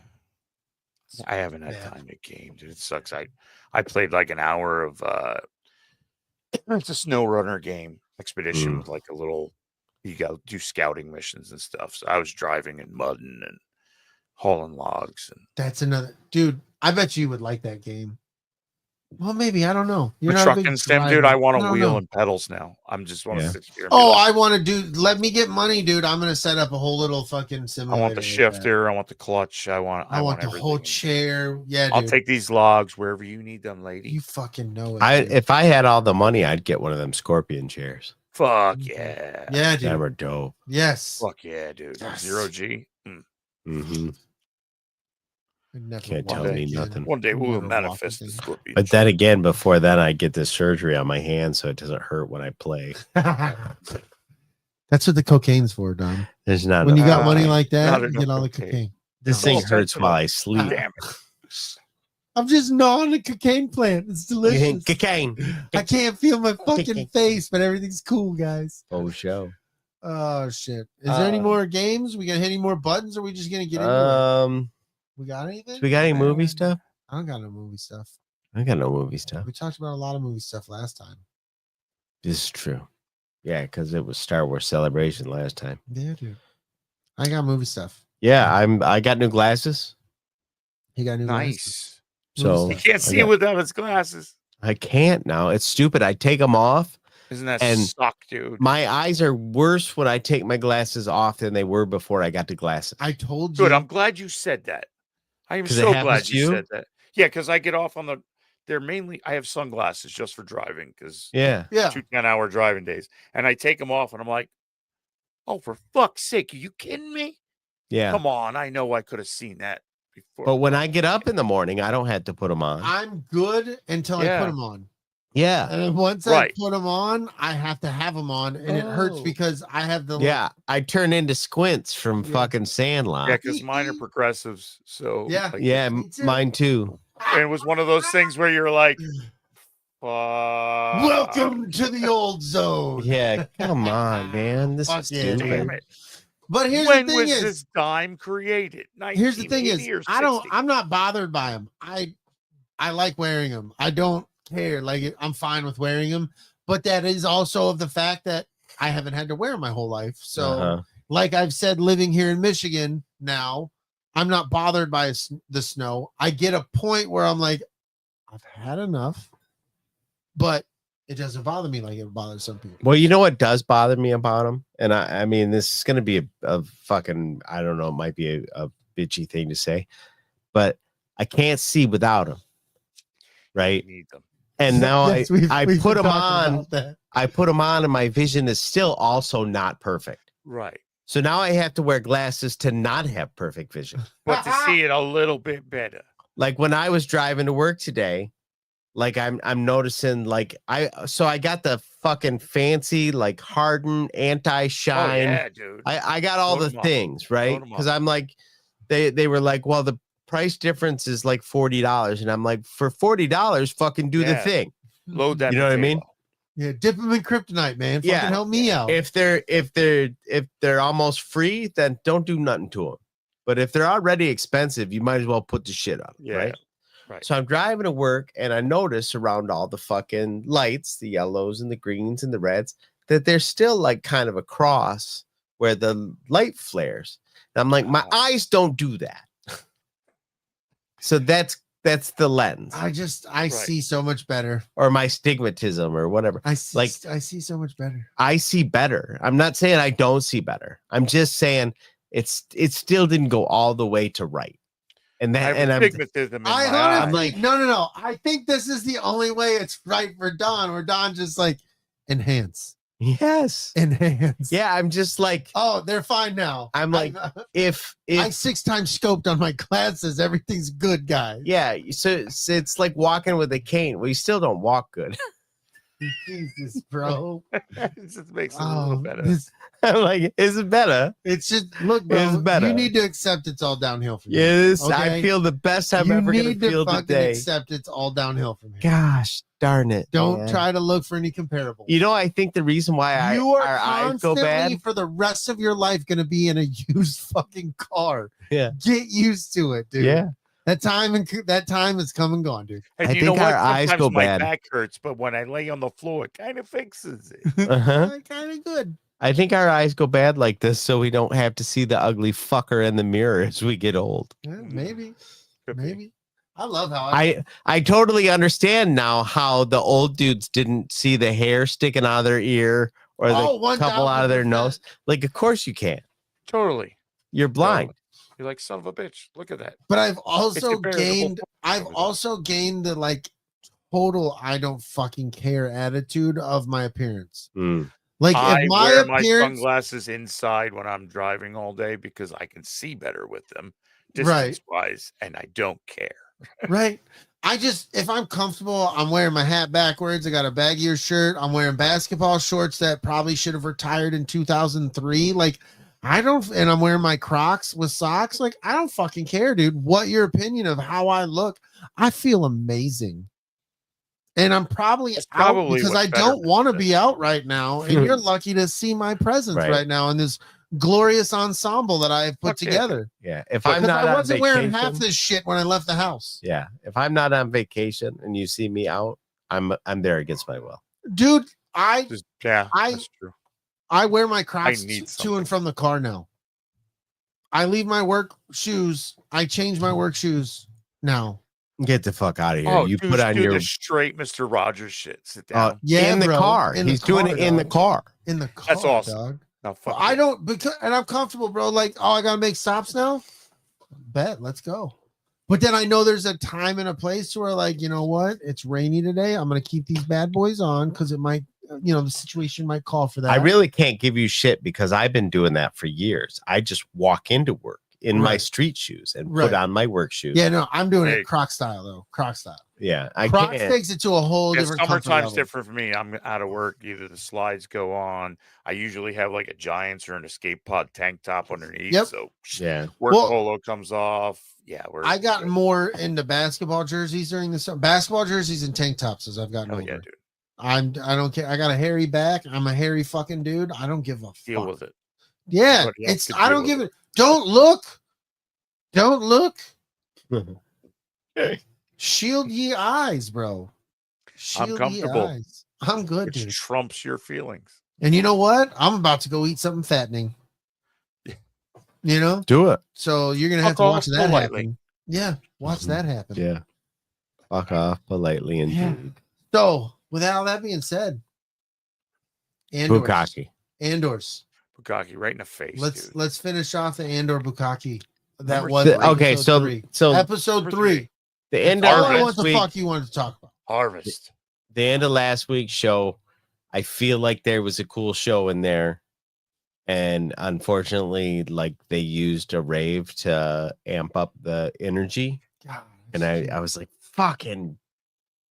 I haven't had time to game, dude. It sucks. I played like an hour of it's a snow runner game expedition with like a little, you got to do scouting missions and stuff. So I was driving and mudding and hauling logs. And
that's another dude. I bet you would like that game. Well, maybe, I don't know.
You're not trucking stem, dude. I want to wheel and pedals now. I'm just want to sit here.
I want to do. Let me get money, dude. I'm gonna set up a whole little fucking simulator.
I want the shifter. I want the clutch. I want
the whole chair. Yeah, dude.
I'll take these logs wherever you need them, lady.
You fucking know it.
If I had all the money, I'd get one of them scorpion chairs.
Fuck yeah.
Yeah, dude.
They were dope.
Yes.
Fuck yeah, dude.
Yes.
0G.
Mm-hmm. Can't tell me nothing.
One day we'll manifest the scorpion.
But then again, before then, I get this surgery on my hand so it doesn't hurt when I play.
That's what the cocaine's for, Don.
There's not
when you got money like that, you get all the cocaine.
This thing hurts while I sleep.
Damn it.
I'm just gnawing a cocaine plant. It's delicious.
Cocaine.
I can't feel my fucking face, but everything's cool, guys.
Oh, show.
Oh shit. Is there any more games? We gonna hit any more buttons, or are we just gonna get into it? We got anything?
So we got any movie stuff?
I don't got no movie stuff.
I got no movie stuff.
We talked about a lot of movie stuff last time.
This is true. Yeah, because it was Star Wars Celebration last time.
Yeah, dude. I got movie stuff.
Yeah, I got new glasses.
He got new
glasses.
Nice.
So
he can't see without his glasses.
I can't now. It's stupid. I take them off.
Isn't that suck, dude?
My eyes are worse when I take my glasses off than they were before I got the glasses.
I told you.
Good. I'm glad you said that. I am so glad you said that. Yeah, because I get off on they're mainly, I have sunglasses just for driving because 2 10-hour driving days. And I take them off and I'm like, oh, for fuck's sake, are you kidding me?
Yeah.
Come on. I know I could have seen that before.
But when I get up in the morning, I don't have to put them on.
I'm good until I put them on.
Yeah.
And then once I put them on, I have to have them on. And it hurts because I have the.
Yeah. I turn into Squints from fucking Sandlot.
Yeah, because mine are progressives. So.
Yeah.
Mine too.
And it was one of those things where you're like,
welcome to the old zone.
Yeah. Come on, man. This is stupid.
Damn it.
But here's
when
the thing
was this dime created?
Here's the thing is, I'm not bothered by them. I like wearing them. I don't care. Like, I'm fine with wearing them. But that is also of the fact that I haven't had to wear them my whole life. So, like I've said, living here in Michigan now, I'm not bothered by the snow. I get a point where I'm like, I've had enough, but it doesn't bother me like it bothers some people.
Well, you know what does bother me about them? And I mean, this is going to be a fucking, I don't know, it might be a bitchy thing to say, but I can't see without them. Right.
You need them.
And now
Yes,
I put them on. I put them on, and my vision is still also not perfect.
Right.
So now I have to wear glasses to not have perfect vision.
But to see it a little bit better.
Like when I was driving to work today, like I'm noticing, like I got the fucking fancy, like hardened anti-shine.
Oh, yeah, dude.
I got all the things, right? Because I'm like, they were like, well, the price difference is like $40, and I'm like, for $40, fucking do the thing.
Load that.
You know what I mean?
Yeah, dip them in kryptonite, man. Fucking help me out.
If they're almost free, then don't do nothing to them. But if they're already expensive, you might as well put the shit on them, right?
Right.
So I'm driving to work, and I notice around all the fucking lights, the yellows and the greens and the reds, that there's still like kind of a cross where the light flares. And I'm like, my eyes don't do that. So that's the lens.
I see so much better.
Or my stigmatism or whatever.
I see so much better.
I see better. I'm not saying I don't see better. I'm just saying it still didn't go all the way to right. And that I'm like,
no. I think this is the only way it's right for Don, where Don just like enhance.
Yes.
Enhance.
Yeah, I'm just like,
oh, they're fine now.
I'm like, if
I 6 times scoped on my glasses, everything's good, guys.
Yeah, so it's like walking with a cane. Well, you still don't walk good.
Jesus, bro.
It just makes it a little better.
I'm like, is it better?
It's just look, bro.
It's better.
You need to accept it's all downhill from you.
Yes,
okay?
I feel the best I'm ever gonna feel
fucking
today.
accept it's all downhill from here.
Gosh darn it!
Don't try to look for any comparables.
You know, I think the reason why our eyes go bad
for the rest of your life going to be in a used fucking car.
Yeah,
get used to it, dude.
Yeah,
that time is come and gone, dude.
And
I
you
think
know what?
our eyes
Sometimes
go
my
bad.
back hurts, but when I lay on the floor, it kind of fixes it.
Kind of good.
I think our eyes go bad like this so we don't have to see the ugly fucker in the mirror as we get old.
Yeah, maybe. Maybe. I love how
I totally understand now how the old dudes didn't see the hair sticking out of their ear or the couple out of their nose. Like, of course you can't.
Totally.
You're blind.
You're like, son of a bitch. Look at that.
But I've also gained the like total I don't fucking care attitude of my appearance. Like
I
if my
wear my
appearance,
sunglasses inside when I'm driving all day because I can see better with them
Right.
distance wise, and I don't care.
right? I just if I'm comfortable, I'm wearing my hat backwards. I got a baggier shirt. I'm wearing basketball shorts that probably should have retired in 2003. Like I don't, and I'm wearing my Crocs with socks. Like I don't fucking care, dude. What your opinion of how I look? I feel amazing. And I'm probably out because I don't want to be out right now. And you're lucky to see my presence right now in this glorious ensemble that I have put together.
Yeah. If I'm not
I
on
wasn't
vacation,
wearing half this shit when I left the house.
Yeah. If I'm not on vacation and you see me out, I'm there against my will.
Dude,
that's true.
I wear my Crocs to and from the car now. I leave my work shoes. I change my work shoes now.
Get the fuck out of here.
Oh,
you
dude,
put on your
the straight Mr. Rogers shit. Sit down.
in the car. He's doing it in the car.
In the car.
That's awesome.
Dog.
No, fuck
I don't because and I'm comfortable, bro. Like, oh, I gotta make stops now. Bet, let's go. But then I know there's a time and a place where, like, you know what? It's rainy today. I'm gonna keep these bad boys on because it might, the situation might call for that.
I really can't give you shit because I've been doing that for years. I just walk into work in my street shoes and put on my work shoes.
Yeah, no, I'm doing it Croc style though. Croc style.
Yeah,
Crocs takes it to a whole different.
Summertime's different for me. I'm out of work. Either the slides go on. I usually have like a Giants or an EscapePod tank top underneath.
Yep.
So
work
polo comes off. Yeah,
I got more into basketball jerseys during the summer. Basketball jerseys and tank tops as I've gotten older.
Yeah, dude.
I don't care. I got a hairy back. I'm a hairy fucking dude. I don't give a
Deal
fuck.
with it.
Yeah, it's. I don't give it. Don't look. Don't look. Shield ye eyes, bro.
I'm comfortable.
I'm good,
Which
dude.
trumps your feelings.
And you know what? I'm about to go eat something fattening.
Do it.
So you're gonna have to watch that happen. Yeah, watch that happen.
Yeah. Fuck off politely indeed.
Yeah. So with all that being said, Andors.
Bukkake right in the face.
Let's finish off the Andor Bukkake. That
Number
was
three.
Okay, so
episode 3.
The end of
what the fuck you wanted to talk about.
Harvest.
The end of last week's show, I feel like there was a cool show in there. And unfortunately, like they used a rave to amp up the energy.
God,
and I was like, fucking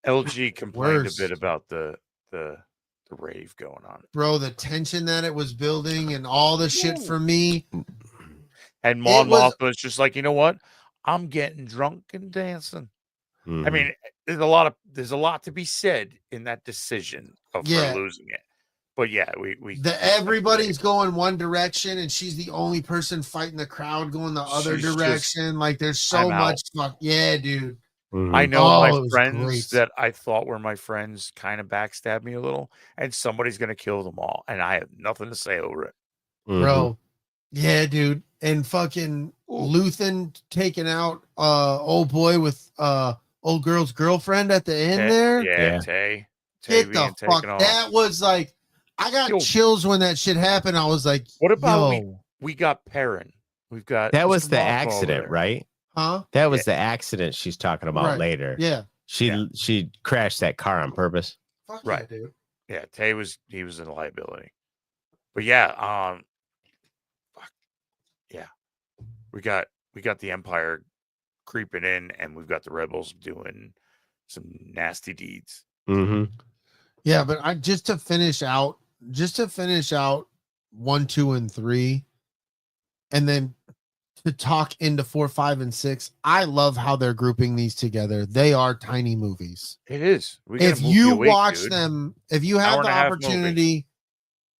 LG complained a bit about the rave going on.
Bro, the tension that it was building and all the shit for me.
And Mon Mothma was just like, you know what? I'm getting drunk and dancing.
Mm-hmm.
I mean, there's a lot to be said in that decision of her losing it. But yeah,
everybody's going one direction and she's the only person fighting the crowd going the other direction. Like there's so much fuck. Yeah, dude.
Mm-hmm.
I know my friends that I thought were my friends kind of backstabbed me a little, and somebody's gonna kill them all, and I have nothing to say over it.
Mm-hmm.
Bro. Yeah, dude. And fucking Luthen taking out old boy with old girl's girlfriend at the end there.
Yeah, Tay.
Get the fuck. That was like I got chills when that shit happened. I was like,
what about we got Perrin? We've got
that was the accident, right?
Huh?
That was the accident she's talking about later.
Yeah.
She crashed that car on purpose.
Fuck
right,
yeah, dude.
Yeah, Tay was a liability. But yeah, we got the Empire creeping in, and we've got the rebels doing some nasty deeds.
Mm-hmm.
Yeah, but I just to finish out 1, 2, and 3, and then to talk into 4, 5, and 6. I love how they're grouping these together. They are tiny movies.
It is.
If you watch them, if you have the opportunity,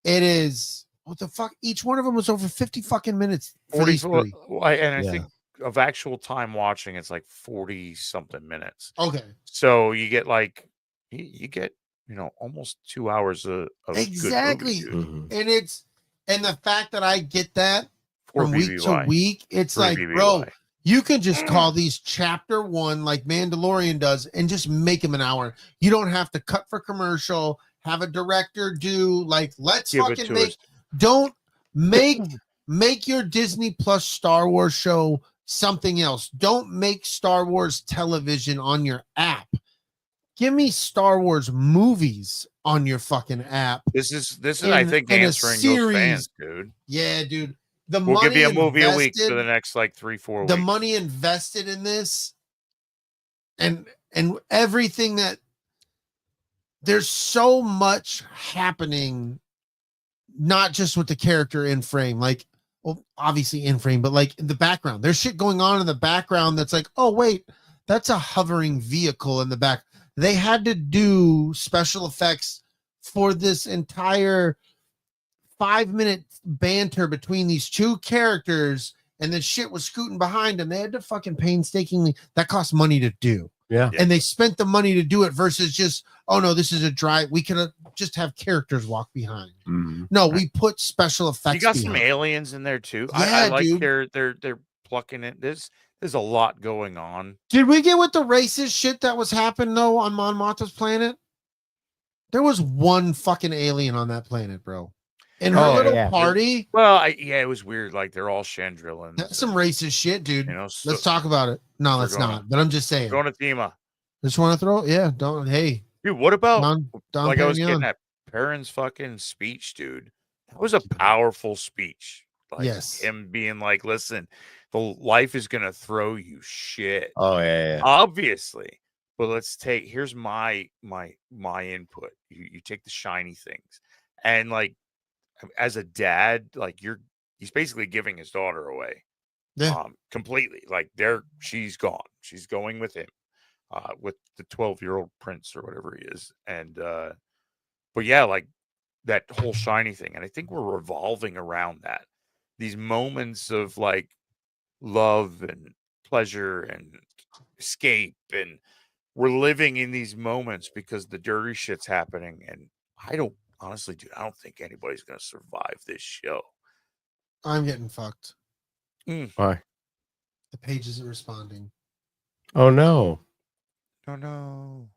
it is what the fuck? Each one of them was over 50 fucking minutes.
44. And I think of actual time watching, it's like 40 something minutes.
Okay.
So you get like, you get, almost 2 hours of
exactly.
Good movie,
and the fact that I get that from week to week, it's like,
BBY.
bro, you can just call these chapter 1 like Mandalorian does and just make them an hour. You don't have to cut for commercial, have a director do like, let's fucking don't make your Disney Plus Star Wars show something else. Don't make Star Wars television on your app. Give me Star Wars movies on your fucking app.
This is I think answering those fans, dude.
Yeah, dude.
We'll give you a movie a week for the next like 3-4 weeks.
The money invested in this and everything that there's so much happening, not just with the character in frame, like, well, obviously in frame, but like in the background. There's shit going on in the background that's like, oh, wait, that's a hovering vehicle in the back. They had to do special effects for this entire 5-minute banter between these two characters, and then shit was scooting behind them. They had to fucking painstakingly, that cost money to do.
Yeah.
And they spent the money to do it versus just, oh no, this is a drive. We can just have characters walk behind.
Mm-hmm.
No, we put special effects.
You got
behind.
some aliens in there too.
Yeah,
I like
dude.
they're plucking it. There's a lot going on.
Did we get with the racist shit that was happening though on Mon Mothma's planet? There was one fucking alien on that planet, bro. In her little party.
Well, it was weird. Like they're all Chandrillans.
That's some racist shit, dude.
So
let's talk about it. No, let's not. But I'm just saying.
Going to Thema.
Just want to throw. Yeah, don't. Hey,
dude. What about
like
I was getting at Perrin's fucking speech, dude? That was a powerful speech. Like,
yes.
Him being like, listen, the life is gonna throw you shit.
Oh yeah.
Obviously. But here's my input. You take the shiny things. And like as a dad, like he's basically giving his daughter away.
Yeah.
Completely. Like she's gone. She's going with him. With the 12-year-old prince or whatever he is. And but yeah, like that whole shiny thing. And I think we're revolving around that. These moments of like love and pleasure and escape, and we're living in these moments because the dirty shit's happening. And I don't think anybody's gonna survive this show.
I'm getting fucked.
Why?
The page isn't responding.
Oh no.
Oh no.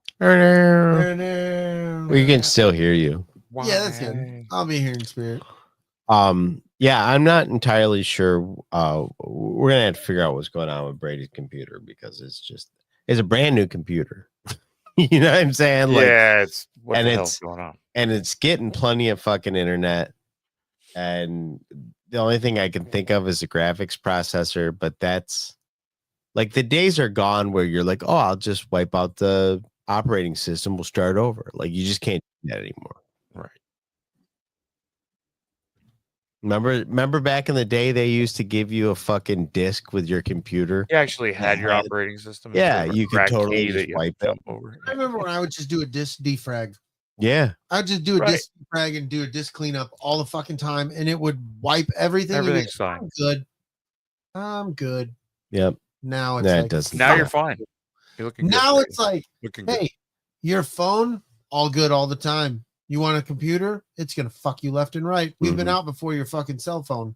We can still hear you.
Why?
Yeah, that's good. I'll be here in spirit.
Yeah, I'm not entirely sure. We're gonna have to figure out what's going on with Brady's computer because it's a brand new computer. You know what I'm saying? Like,
yeah, what the hell's going on?
And it's getting plenty of fucking internet. And the only thing I can think of is a graphics processor, but that's like the days are gone where you're like, oh, I'll just wipe out the operating system. We'll start over. Like you just can't do that anymore.
Right.
Remember back in the day, they used to give you a fucking disk with your computer.
You actually had your operating system.
Yeah, you could totally just wipe it
over.
I remember when I would just do a disk defrag.
Yeah.
I'd just do a disk defrag and do a disk cleanup all the fucking time, and it would wipe everything.
Everything's fine.
I'm good.
Yep.
Now it's
doesn't.
Now you're fine. You're looking good.
Now it's like,
looking
hey,
good.
Your phone, all good all the time. You want a computer? It's gonna fuck you left and right. We've been out before your fucking cell phone,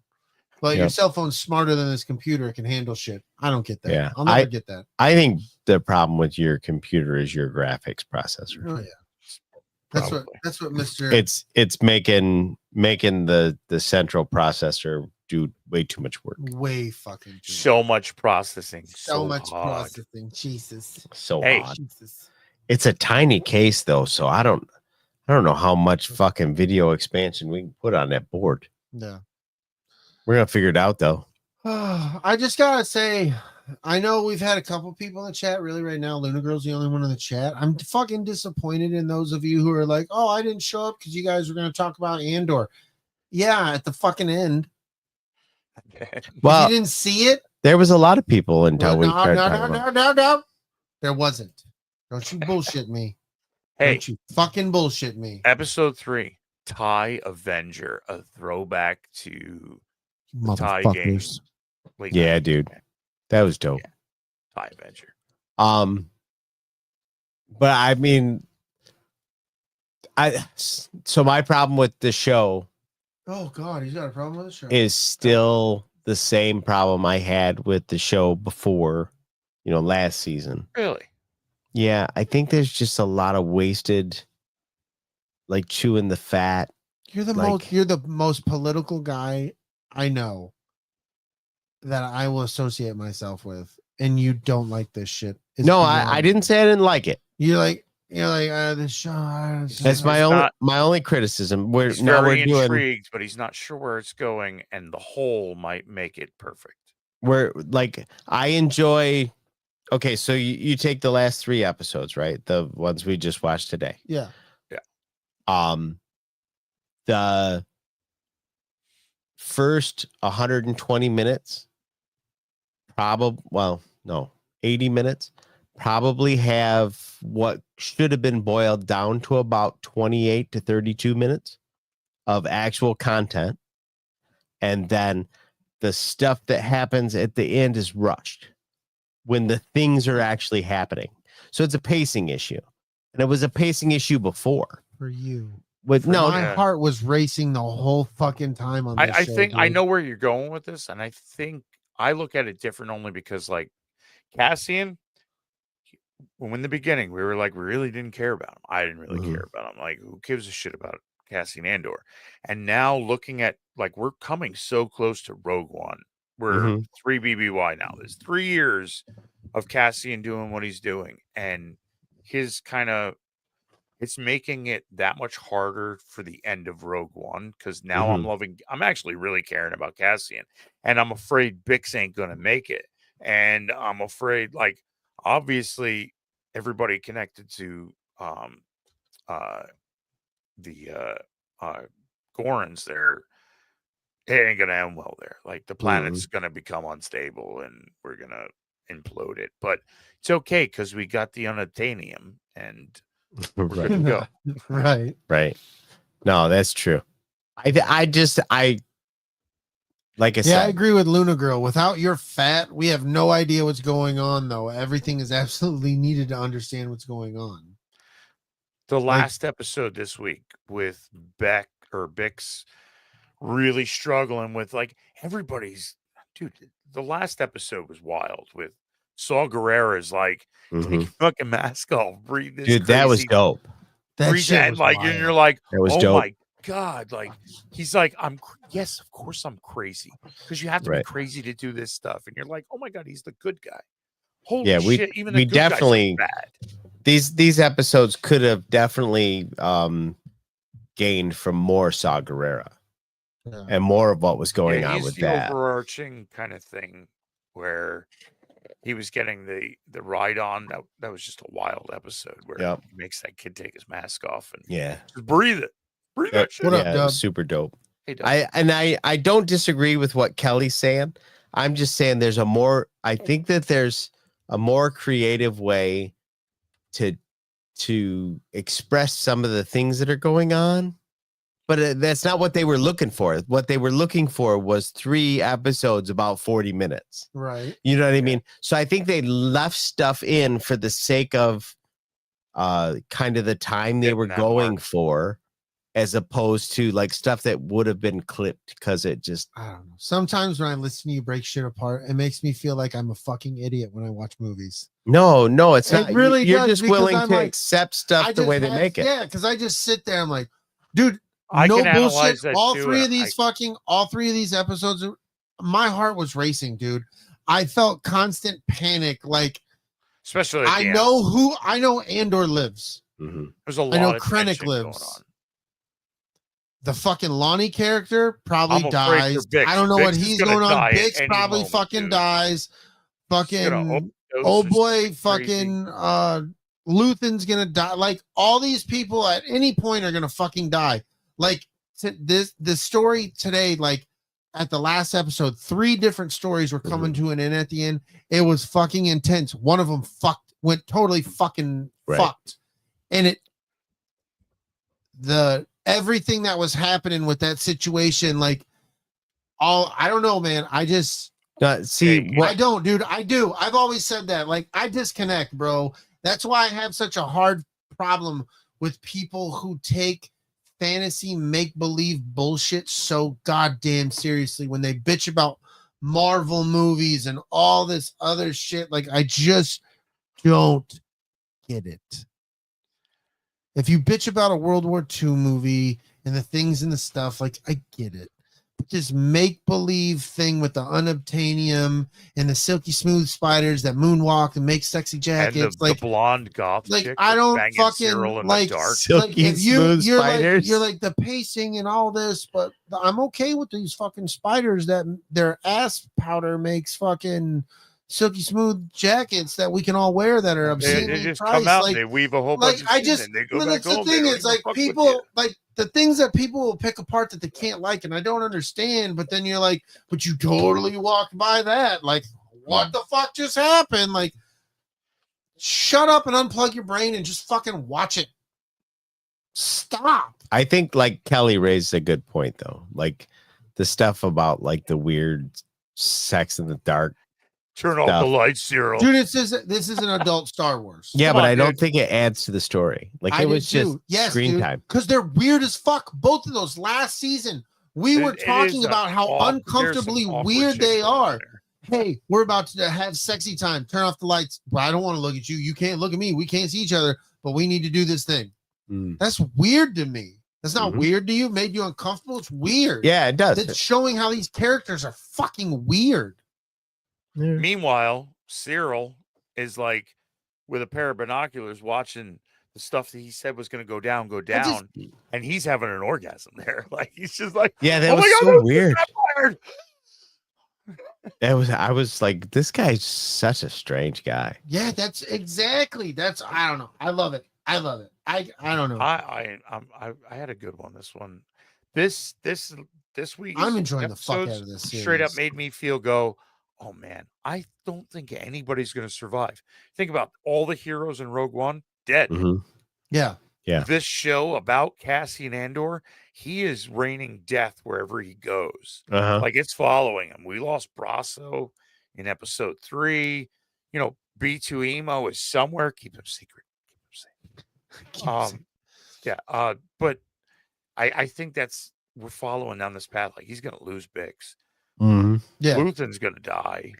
but your cell phone's smarter than this computer. It can handle shit. I don't get that.
Yeah,
I'll never get that.
I think the problem with your computer is your graphics processor.
Oh yeah, that's what Mr.
It's making the central processor do way too much work.
Way fucking
so much processing.
So much processing. Jesus.
So
odd.
Jesus.
It's a tiny case though, so I don't know how much fucking video expansion we can put on that board.
Yeah.
We're gonna figure it out though.
I just gotta say, I know we've had a couple people in the chat. Really, right now, Luna Girl's the only one in the chat. I'm fucking disappointed in those of you who are like, "Oh, I didn't show up because you guys were going to talk about Andor." Yeah, at the fucking end.
Well,
you didn't see it.
There was a lot of people until we started
no. There wasn't. Don't you bullshit me.
Hey,
don't you fucking bullshit me.
Episode 3, TIE Avenger, a throwback to the TIE games.
Yeah, dude, that was dope.
Yeah. TIE Avenger.
But I mean, so my problem with the show.
Oh God, he's got a problem with the show.
Is still the same problem I had with the show before, last season.
Really?
Yeah, I think there's just a lot of wasted, like chewing the fat.
You're the most political guy I know that I will associate myself with, and you don't like this shit.
No, I didn't say I didn't like it.
You're like this show.
That's my only criticism.
He's very intrigued, but he's not sure where it's going, and the whole might make it perfect.
I enjoy. Okay, so you take the last 3 episodes, right? The ones we just watched today.
Yeah.
The first 120 minutes, 80 minutes, probably have what should have been boiled down to about 28 to 32 minutes of actual content. And then the stuff that happens at the end is rushed when the things are actually happening. So it's a pacing issue. And it was a pacing issue before.
For you.
My
heart was racing the whole fucking time on this
I
show,
think
dude.
I know where you're going with this, and I think I look at it different only because, like, Cassian, when in the beginning we were like, we really didn't care about him. I didn't really care about him. Like, who gives a shit about Cassian Andor? And now looking at, like, we're coming so close to Rogue One. We're 3 BBY now. There's 3 years of Cassian doing what he's doing, and his kind of, it's making it that much harder for the end of Rogue One, because now I'm actually really caring about Cassian, and I'm afraid Bix ain't gonna make it, and I'm afraid, like, obviously everybody connected to the Gorans there, it ain't gonna end well there. Like, the planet's gonna become unstable and we're gonna implode it, but it's okay because we got the unobtainium and we're good to go.
Right.
No, that's true. Like I said,
I agree with Luna Girl. Without your fat, we have no idea what's going on, though. Everything is absolutely needed to understand what's going on.
The last episode this week with Bix really struggling with, like, dude, the last episode was wild with Saw Gerrera's like, take your fucking mask off, breathe this.
Dude,
crazy,
that was dope.
That shit was
like,
wild.
and you're like,
that was
oh
dope.
My God, like, he's like, yes, of course I'm crazy, because you have to be crazy to do this stuff, and you're like, oh my God, he's the good guy. Holy shit, even the good
definitely
guys are bad.
These episodes could have definitely gained from more Saw Gerrera and more of what was going on with that
overarching kind of thing where he was getting the ride on. That was just a wild episode where he makes that kid take his mask off and just breathe that shit.
What up,
Dub? It was super dope.
Hey,
I don't disagree with what Kellie's saying. I'm just saying I think that there's a more creative way to express some of the things that are going on, but that's not what they were looking for. What they were looking for was 3 episodes about 40 minutes.
Right.
You know what I mean? So I think they left stuff in for the sake of kind of the time they were going for, as opposed to like stuff that would have been clipped, because it just,
I don't know. Sometimes when I listen to you break shit apart, it makes me feel like I'm a fucking idiot when I watch movies.
No, it's not.
Really
You're
does,
just willing to
like,
accept stuff the way they make it.
Yeah, because I just sit there. I'm like, dude,
I
no
can
bullshit. All
too,
3 of these episodes, my heart was racing, dude. I felt constant panic. Like,
especially
I know Andor lives.
There's a lot.
I know
of
Krennic
tension going
lives.
on.
The fucking Lonnie character probably
I'm afraid
dies.
for Bix.
I don't know
Bix
what
is
he's
gonna
going on.
die at
Bix
any
probably
moment,
fucking
dude.
dies. fucking old boy, fucking Luthen's gonna die. Like all these people at any point are gonna fucking die. Like this story today, like at the last episode, 3 different stories were coming to an end at the end. It was fucking intense. One of them went totally fucking fucked. And everything that was happening with that situation, like I don't know, man. I just I don't, dude. I do. I've always said that. Like I disconnect, bro. That's why I have such a hard problem with people who take fantasy make-believe bullshit so goddamn seriously when they bitch about Marvel movies and all this other shit. Like I just don't get it. If you bitch about a World War II movie and the things and the stuff, like I get it. But this make-believe thing with the unobtainium and the silky smooth spiders that moonwalk and make sexy jackets,
and the blonde goth
like
chick
I don't fucking like
silky
if
smooth
you're
spiders.
You're like the pacing and all this, but I'm okay with these fucking spiders that their ass powder makes fucking silky smooth jackets that we can all wear that are obscenely
they just
priced.
come out
like,
and they weave a whole
like
bunch of
I
shit
just
and they go back
that's the
home.
thing is like people like the things that people will pick apart that they can't like, and I don't understand. But then you're like, but you totally walked by that. Like, what the fuck just happened? Like, shut up and unplug your brain and just fucking watch it. Stop.
I think like Kellie raised a good point though. Like the stuff about like the weird sex in the dark.
Turn off the lights, Cyril.
Dude, this is an adult Star Wars.
Yeah, but I don't think it adds to the story. Like it was just screen time.
Because they're weird as fuck. Both of those last season, we were talking about how uncomfortably weird they are. Hey, we're about to have sexy time. Turn off the lights. Well, I don't want to look at you. You can't look at me. We can't see each other, but we need to do this thing. That's weird to me. That's not weird to you. Made you uncomfortable. It's weird.
Yeah, it does.
It's showing how these characters are fucking weird.
Meanwhile, Cyril is like with a pair of binoculars watching the stuff that he said was going to go down, and he's having an orgasm there. Like he's just like,
yeah, that was so weird. I was like, this guy's such a strange guy.
Yeah, that's exactly. I don't know. I love it. I don't know.
I had a good one. This week,
I'm enjoying the fuck out of this series.
Straight up made me go, oh man, I don't think anybody's going to survive. Think about all the heroes in Rogue One dead.
Yeah.
This show about Cassian Andor, he is raining death wherever he goes. Like it's following him. We lost Brasso in episode 3. You know, B2 Emo is somewhere. Keep him secret. But I think we're following down this path. Like he's going to lose Bix.
Yeah,
Luthen's gonna die.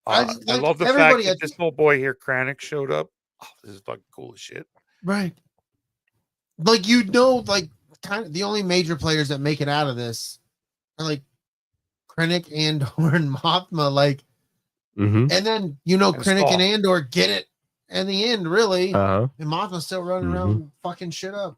I love the fact that this little boy here, Krennic, showed up. Oh, this is fucking cool as shit.
Right. Like like kind of the only major players that make it out of this are like Krennic, Andor, and Mothma. Like, and then Krennic and Andor get it in the end, really. And Mothma's still running around fucking shit up.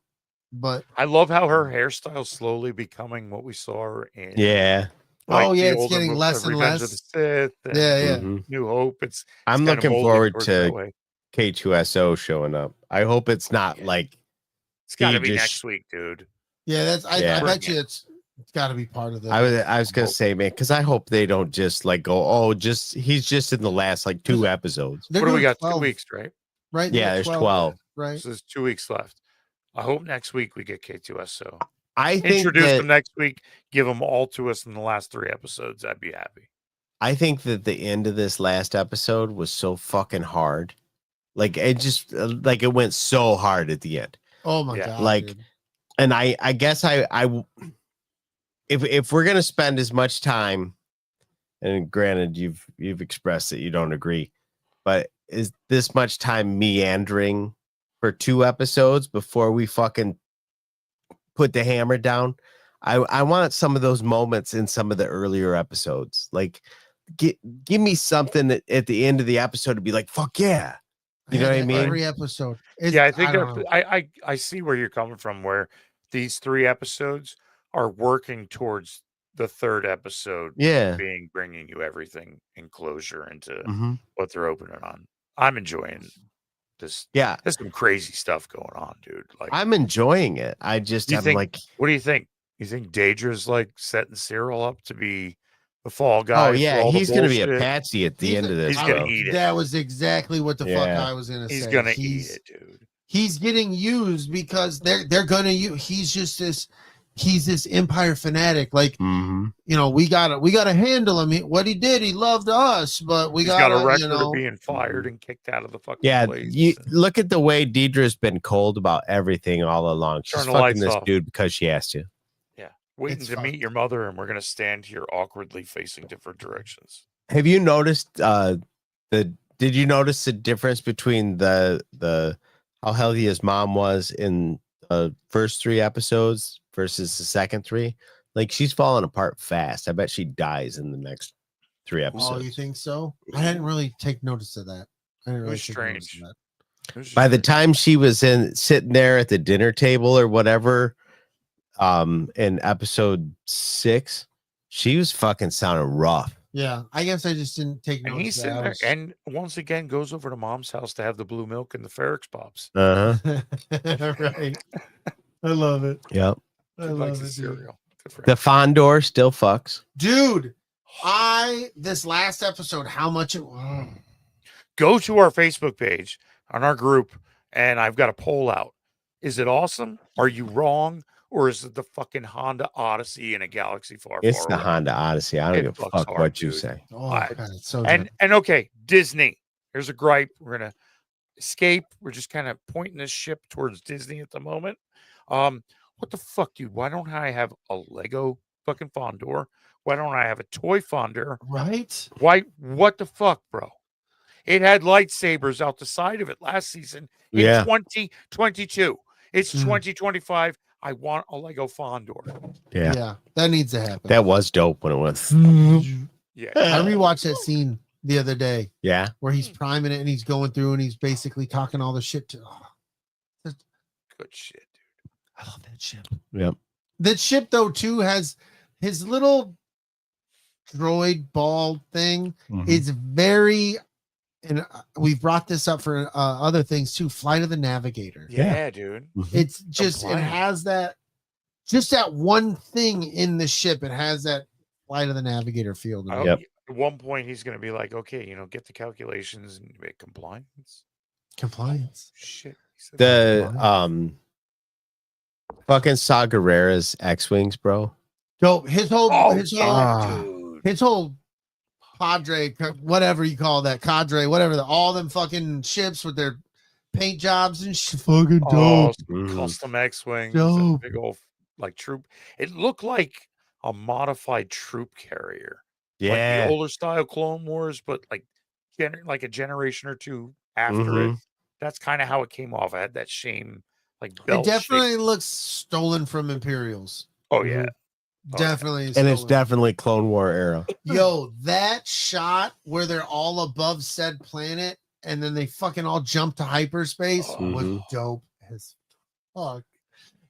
But
I love how her hairstyle's slowly becoming what we saw her in.
Yeah.
Like
it's getting less and less.
Of the Sith and New Hope.
I'm looking forward to K2SO showing up. I hope it's not like
it's got to be next week, dude.
Yeah, I bet you it's got to be part of it.
I was gonna say, man, because I hope they don't just like go, he's just in the last like 2 episodes.
What do we got? 12. 2 weeks, right?
Right.
Yeah, there's 12.
Right.
So there's 2 weeks left. I hope next week we get K2SO.
I think
introduce them next week, give them all to us in the last 3 episodes. I'd be happy.
I think that the end of this last episode was so fucking hard. Like it just like it went so hard at the end.
Oh my god.
Like, dude. And I guess if we're gonna spend as much time, and granted you've expressed that you don't agree, but is this much time meandering for 2 episodes before we fucking put the hammer down? I want some of those moments in some of the earlier episodes. Like give me something at the end of the episode to be like, fuck yeah. You know what I mean?
Every episode.
I think I see where you're coming from, where these 3 episodes are working towards the third episode bringing you everything in closure into what they're opening on. I'm enjoying this.
Yeah.
There's some crazy stuff going on, dude. Like,
I'm enjoying it. I'm like,
what do you think? You think Daedra's like setting Cyril up to be the fall guy?
Oh yeah, he's gonna be a patsy at the end of this.
He's gonna eat it.
That was exactly what the fuck I was gonna say.
He's gonna eat it, dude.
He's getting used because they're gonna use. He's just this. He's this Empire fanatic. Like, you know, we gotta handle him. What he did, he loved us, but he's got
a record of being fired and kicked out of the fucking place.
You look at the way Deidre's been cold about everything all along. She's fucking this dude because she has to.
Yeah, waiting to meet your mother, and we're gonna stand here awkwardly facing different directions.
Have you noticed did you notice the difference between the how healthy his mom was in the first 3 episodes versus the second 3? Like, she's falling apart fast. I bet she dies in the next 3 episodes.
Oh, you think so? I didn't really take notice of that.
It was strange.
By the time she was sitting there at the dinner table or whatever, in episode 6, she was fucking sounding rough.
Yeah, I guess I just didn't take notice.
And he's sitting there, and once again goes over to mom's house to have the blue milk and the Ferrex pops.
Right. I love it.
Yep.
I love it. Cereal.
The Fondor still fucks.
Dude, this last episode, how much it
Go to our Facebook page on our group, and I've got a poll out. Is it awesome? Are you wrong? Or is it the fucking Honda Odyssey in a galaxy far,
it's
far
the
away?
Honda Odyssey. I don't give a fuck what you say.
Oh, God, it's so
and okay, Disney. Here's a gripe. We're gonna escape. We're just kind of pointing this ship towards Disney at the moment. What the fuck, dude? Why don't I have a Lego fucking Fondor? Why don't I have a toy Fondor?
Right?
Why? What the fuck, bro? It had lightsabers out the side of it last season in 2022. It's 2025. I want a Lego Fondor.
Yeah, that needs to happen.
That was dope when it was.
Yeah,
I rewatched that scene the other day.
Yeah,
where he's priming it and he's going through and he's basically talking all the shit to.
Good shit, dude.
I love that ship.
Yep.
That ship though too has his little droid ball thing. Is very. And we've brought this up for other things too. Flight of the Navigator.
Yeah, dude.
It's just it has that, just that one thing in the ship. It has that Flight of the Navigator feel.
At one point, he's going to be like, "Okay, get the calculations and make compliance."
Shit.
The fucking Saw Gerrera's X-wings, bro.
Dope. His whole. Padre, whatever you call that, cadre, whatever, all them fucking ships with their paint jobs and shit, fucking dope.
Custom X-wings, and big old like troop. It looked like a modified troop carrier, like the older style Clone Wars, but like a generation or two after it. That's kind of how it came off. I had that shame, like belt.
It definitely looks stolen from Imperials.
Oh yeah.
Definitely.
And it's definitely Clone War era.
Yo, that shot where they're all above said planet and then they fucking all jump to hyperspace was dope as fuck.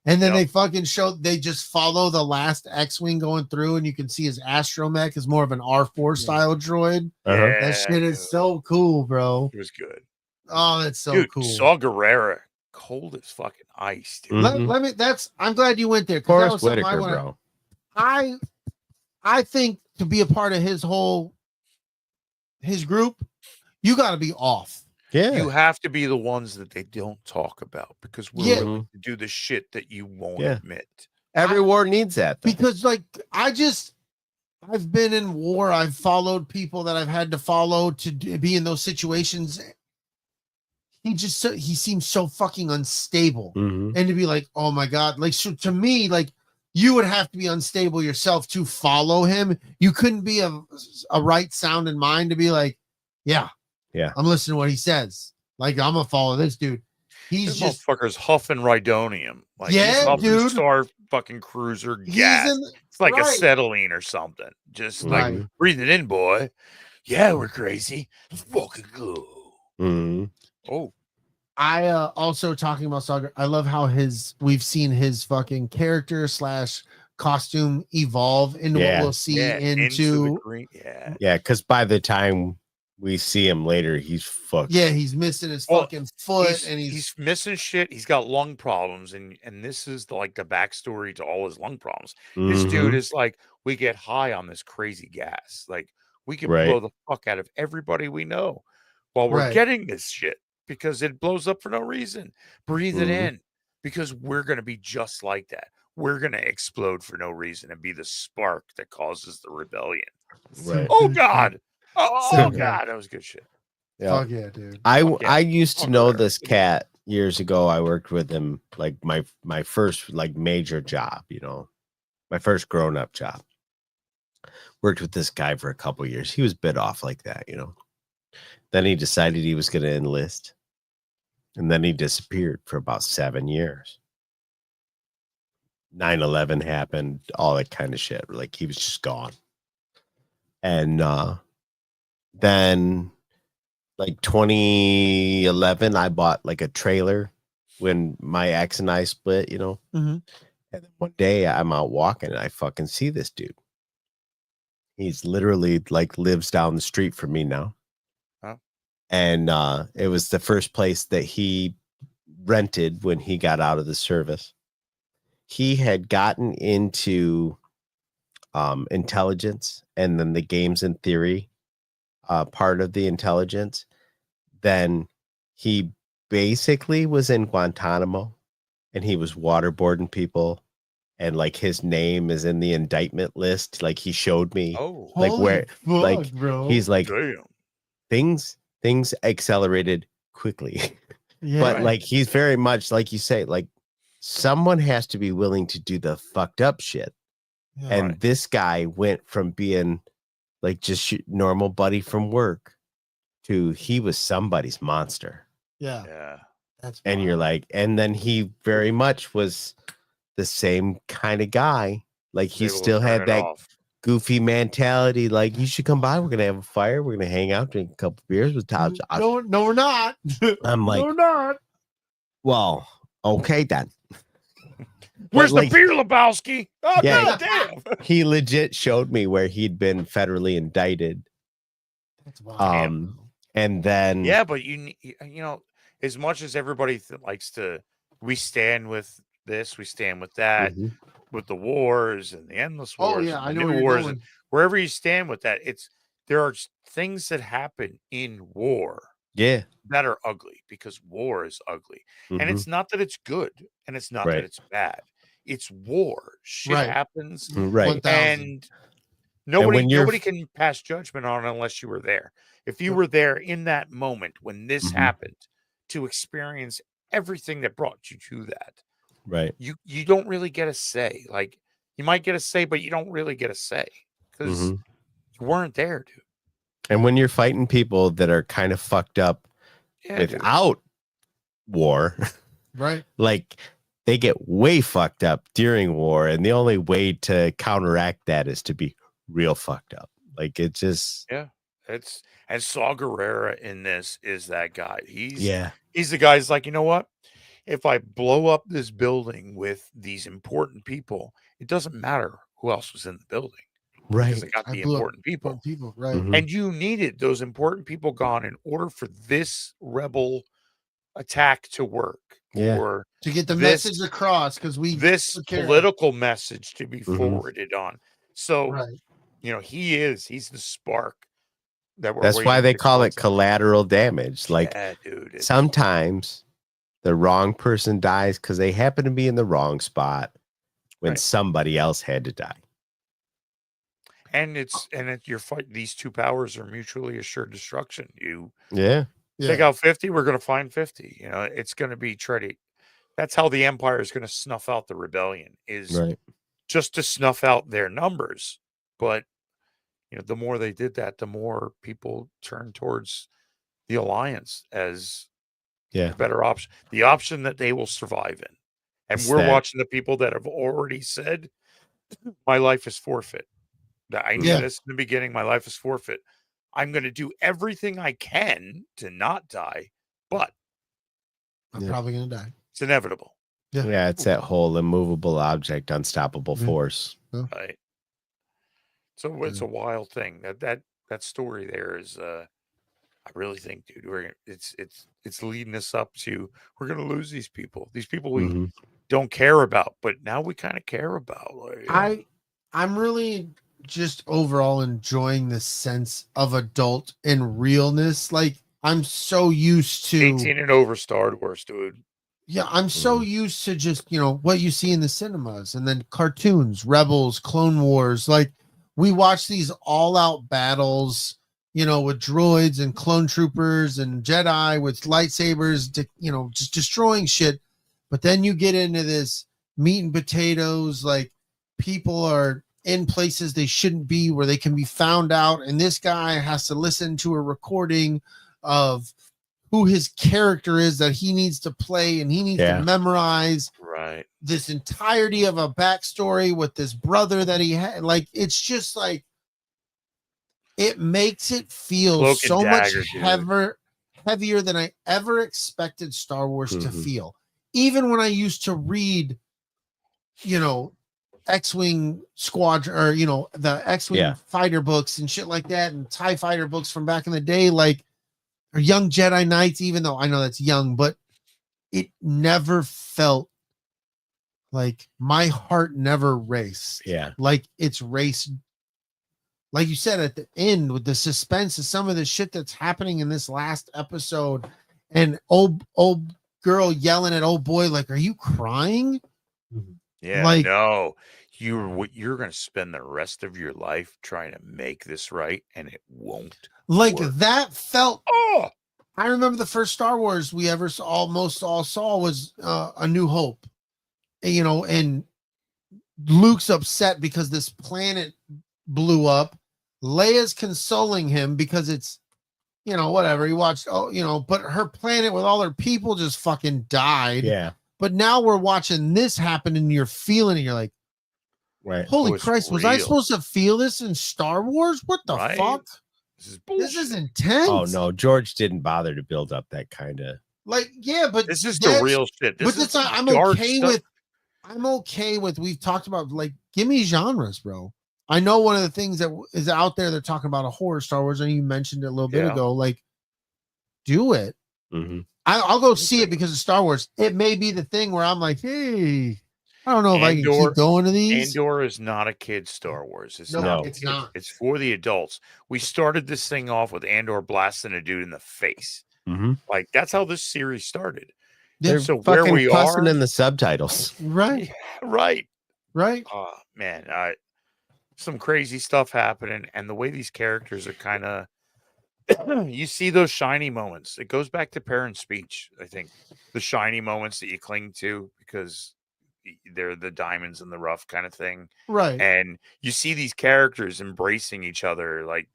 And then they fucking they just follow the last X-Wing going through and you can see his astromech is more of an R4 style droid. That shit is so cool, bro.
It was good.
Oh, that's so cool.
Saw Gerrera cold as fucking ice, dude.
Let me, I'm glad you went there.
Forrest Whitaker, bro.
I think to be a part of his group, you got to be off.
Yeah,
you have to be the ones that they don't talk about because we're willing to do the shit that you won't admit.
Every war needs that
though. Because like I've been in war. I've followed people that I've had to follow to be in those situations. He seems so fucking unstable, and to be like, oh my god, like so to me, like. You would have to be unstable yourself to follow him. You couldn't be a right sound in mind to be like, yeah, I'm listening to what he says. Like, I'm gonna follow this dude. He's just
motherfucker's huffing Rhydonium. Like, he's huffing Star fucking Cruiser gas. It's like acetylene or something. Just like breathe it in, boy. Yeah, we're crazy. Let's fucking go. Oh.
I also talking about Saga. I love how we've seen his fucking character / costume evolve into what we'll see into
the green.
Yeah, because by the time we see him later, he's fucked.
Yeah, he's missing his fucking foot, and
he's missing shit. He's got lung problems, and this is the backstory to all his lung problems. This dude is like, we get high on this crazy gas. Like, we can blow the fuck out of everybody we know while we're getting this shit because it blows up for no reason. Breathe it in because we're gonna be just like that. We're gonna explode for no reason and be the spark that causes the rebellion.
Right.
Oh God. Oh God, that was good shit.
Yeah. Fuck yeah, dude.
I used to know this cat years ago. I worked with him, like my first like major job, you know, my first grown-up job. Worked with this guy for a couple years. He was bit off like that, you know. Then he decided he was going to enlist. And then he disappeared for about 7 years. 9/11 happened, all that kind of shit. Like, he was just gone. And then like 2011, I bought like a trailer when my ex and I split, you know. And then one day I'm out walking and I fucking see this dude. He's literally like lives down the street from me now.
Huh?
And it was the first place that he rented when he got out of the service. He had gotten into intelligence and then the games in theory part of the intelligence. Then he basically was in Guantanamo and he was waterboarding people, and like his name is in the indictment list. Like, he showed me like where like bro. He's like, damn, things accelerated quickly. But like, he's very much like you say, like, someone has to be willing to do the fucked up shit. And this guy went from being like just normal buddy from work to he was somebody's monster.
Yeah.
That's
and
fun.
You're like, and then he very much was the same kind of guy. Like, he still had that goofy mentality. Like, you should come by. We're gonna have a fire. We're gonna hang out, drink a couple beers with Todd.
No, we're not.
I'm like,
no, we're not.
Well, okay then.
Where's the beer, Lebowski? Oh,
yeah,
damn.
He legit showed me where he'd been federally indicted.
That's wild.
And then
but you know, as much as everybody likes to, we stand with this, we stand with that, with the wars and the endless wars.
I
know
know where you're
wars,
going.
wherever you stand with that, there are things that happen in war.
Yeah.
That are ugly because war is ugly. And it's not that it's good and it's not that it's bad. It's war. Shit happens.
Right.
1,000.
And nobody can pass judgment on it unless you were there. If you were there in that moment when this happened, to experience everything that brought you to that,
right?
You don't really get a say. Like, you might get a say, but you don't really get a say because you weren't there, dude.
And when you're fighting people that are kind of fucked up without war,
right?
Like, they get way fucked up during war, and the only way to counteract that is to be real fucked up. Like, it just
and Saw Gerrera in this is that guy. He's the guy who's like, you know what? If I blow up this building with these important people, it doesn't matter who else was in the building.
Right.
Because I got the important people.
Right.
And you needed those important people gone in order for this rebel attack to work.
Yeah.
Or
to get the message across, because
this political message to be forwarded on. So, you know, he's the spark.
That's why they call it collateral damage. Like,
dude,
sometimes the wrong person dies because they happen to be in the wrong spot when somebody else had to die.
And you're fighting. These two powers are mutually assured destruction. You
Yeah.
Take out 50, we're going to find 50. You know, it's going to be treaty. That's how the Empire is going to snuff out the rebellion, is just to snuff out their numbers. But, you know, the more they did that, the more people turned towards the Alliance as the better option, the option that they will survive in. And we're watching the people that have already said, my life is forfeit. I knew this in the beginning. My life is forfeit. I'm going to do everything I can to not die, but
I'm probably going to die.
It's inevitable.
Yeah, it's that whole immovable object, unstoppable force.
Right. So it's a wild thing. That story there is I really think, dude, it's leading us up to we're gonna lose these people. These people we don't care about, but now we kind of care about. Like,
I'm really just overall enjoying the sense of adult and realness. Like I'm so used to
18 and over Star Wars, dude.
Yeah, I'm so used to just, what you see in the cinemas and then cartoons, Rebels, Clone Wars. Like we watch these all out battles, with droids and clone troopers and Jedi with lightsabers, just destroying shit. But then you get into this meat and potatoes, like people are in places they shouldn't be where they can be found out. And this guy has to listen to a recording of who his character is that he needs to play, and he needs to memorize this entirety of a backstory with this brother that he had. Like, it's just like, it makes it feel so much heavier than I ever expected Star Wars to feel. Even when I used to read, X-Wing Squadron, or, the X-Wing fighter books and shit like that, and TIE fighter books from back in the day, like, or Young Jedi Knights, even though I know that's young, but it never felt like my heart never raced.
Yeah.
Like it's raced. Like you said at the end with the suspense of some of the shit that's happening in this last episode, and old girl yelling at old boy, like, are you crying?
Yeah,
like,
no. You're going to spend the rest of your life trying to make this right, and it won't.
Like
work.
that felt. I remember the first Star Wars we ever almost all saw was A New Hope, and Luke's upset because this planet blew up. Leia's consoling him because it's, whatever he watched. But her planet with all her people just fucking died.
Yeah.
But now we're watching this happen, and you're feeling it. You're like,
right.
Holy Christ, was I supposed to feel this in Star Wars? What the fuck? This is intense.
Oh no, George didn't bother to build up that kind of.
Like, yeah, but
this is the real shit.
I'm okay with. We've talked about, like, give me genres, bro. I know one of the things that is out there, they're talking about a horror Star Wars, and you mentioned it a little bit ago. Like, do it. I'll go see it because of Star Wars. It may be the thing where I'm like, hey, I don't know if I can keep going to these.
Andor is not a kid's Star Wars. It's
not.
It's for the adults. We started this thing off with Andor blasting a dude in the face. Like, that's how this series started.
They're so where we are in the subtitles.
Right.
Yeah, right.
Oh,
man. Some crazy stuff happening. And the way these characters are kind of, you see those shiny moments. It goes back to parent speech. I think the shiny moments that you cling to because they're the diamonds in the rough kind of thing.
Right.
And you see these characters embracing each other. Like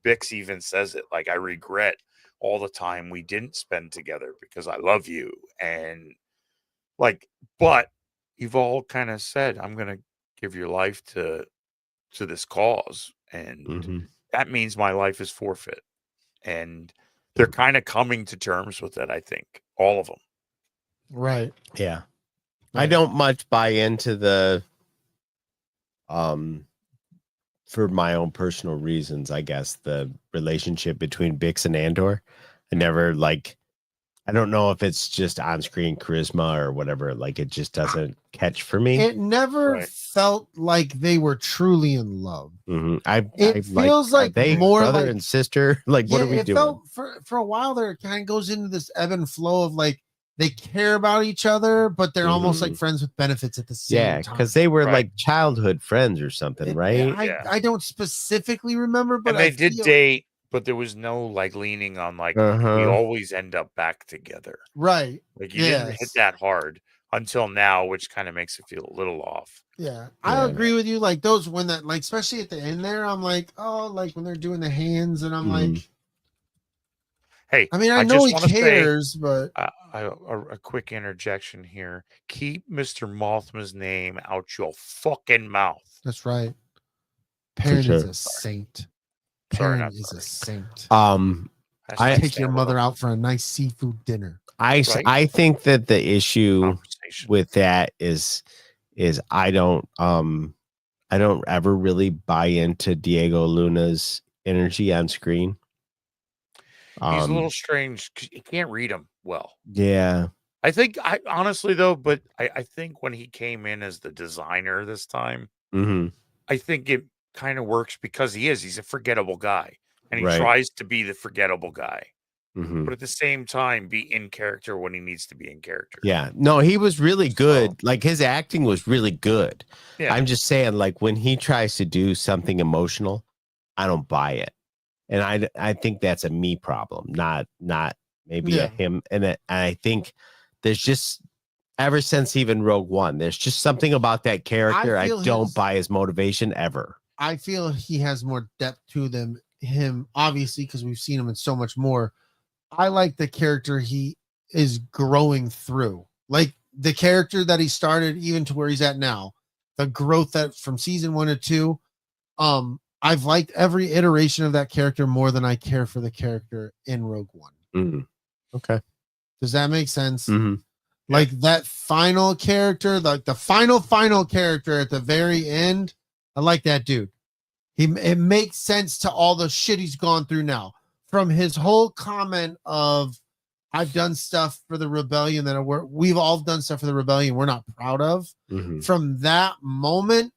Bix even says it, like, I regret all the time we didn't spend together because I love you. And like, but you've all kind of said, I'm going to give your life to this cause. And that means my life is forfeit. And they're kind of coming to terms with it. I think all of them.
Right.
Yeah. I don't much buy into the, for my own personal reasons, I guess, the relationship between Bix and Andor. I don't know if it's just on-screen charisma or whatever. Like, it just doesn't catch for me.
It never felt like they were truly in love.
It
feels like
they
more
brother
like,
and sister. Like, what are we doing?
Felt for a while there, it kind of goes into this ebb and flow of, like, they care about each other, but they're almost like friends with benefits at the same time.
Because they were like childhood friends or something, right?
I don't specifically remember, but
and they did date, but there was no like leaning on like we always end up back together.
Right.
Like you didn't hit that hard until now, which kind of makes it feel a little off.
Yeah. I agree with you. Like those when that, like, especially at the end there, I'm like, oh, like when they're doing the hands, and I'm like,
hey,
I mean, I know he cares, but
a quick interjection here. Keep Mr. Mothma's name out your fucking mouth.
That's right. Parent is a saint. Parent is a saint. I take your mother out for a nice seafood dinner.
I think that the issue with that is I don't ever really buy into Diego Luna's energy on screen.
He's a little strange. You can't read him well.
Yeah.
I think honestly though, but I think when he came in as the designer this time, I think it kind of works because he's a forgettable guy and he tries to be the forgettable guy, but at the same time be in character when he needs to be in character.
Yeah, no, he was really good. Like his acting was really good.
Yeah.
I'm just saying, like when he tries to do something emotional, I don't buy it. And I think that's a me problem, not maybe a him. And I think there's just ever since even Rogue One, there's just something about that character. I don't buy his motivation ever.
I feel he has more depth to him, obviously, because we've seen him in so much more. I like the character he is growing through, like the character that he started, even to where he's at now. The growth that from season 1 to 2. I've liked every iteration of that character more than I care for the character in Rogue One.
Okay.
Does that make sense? Like that final character, like the final character at the very end. I like that dude. It makes sense to all the shit he's gone through now. From his whole comment of, I've done stuff for the rebellion that we've all done stuff for the rebellion we're not proud of. From that moment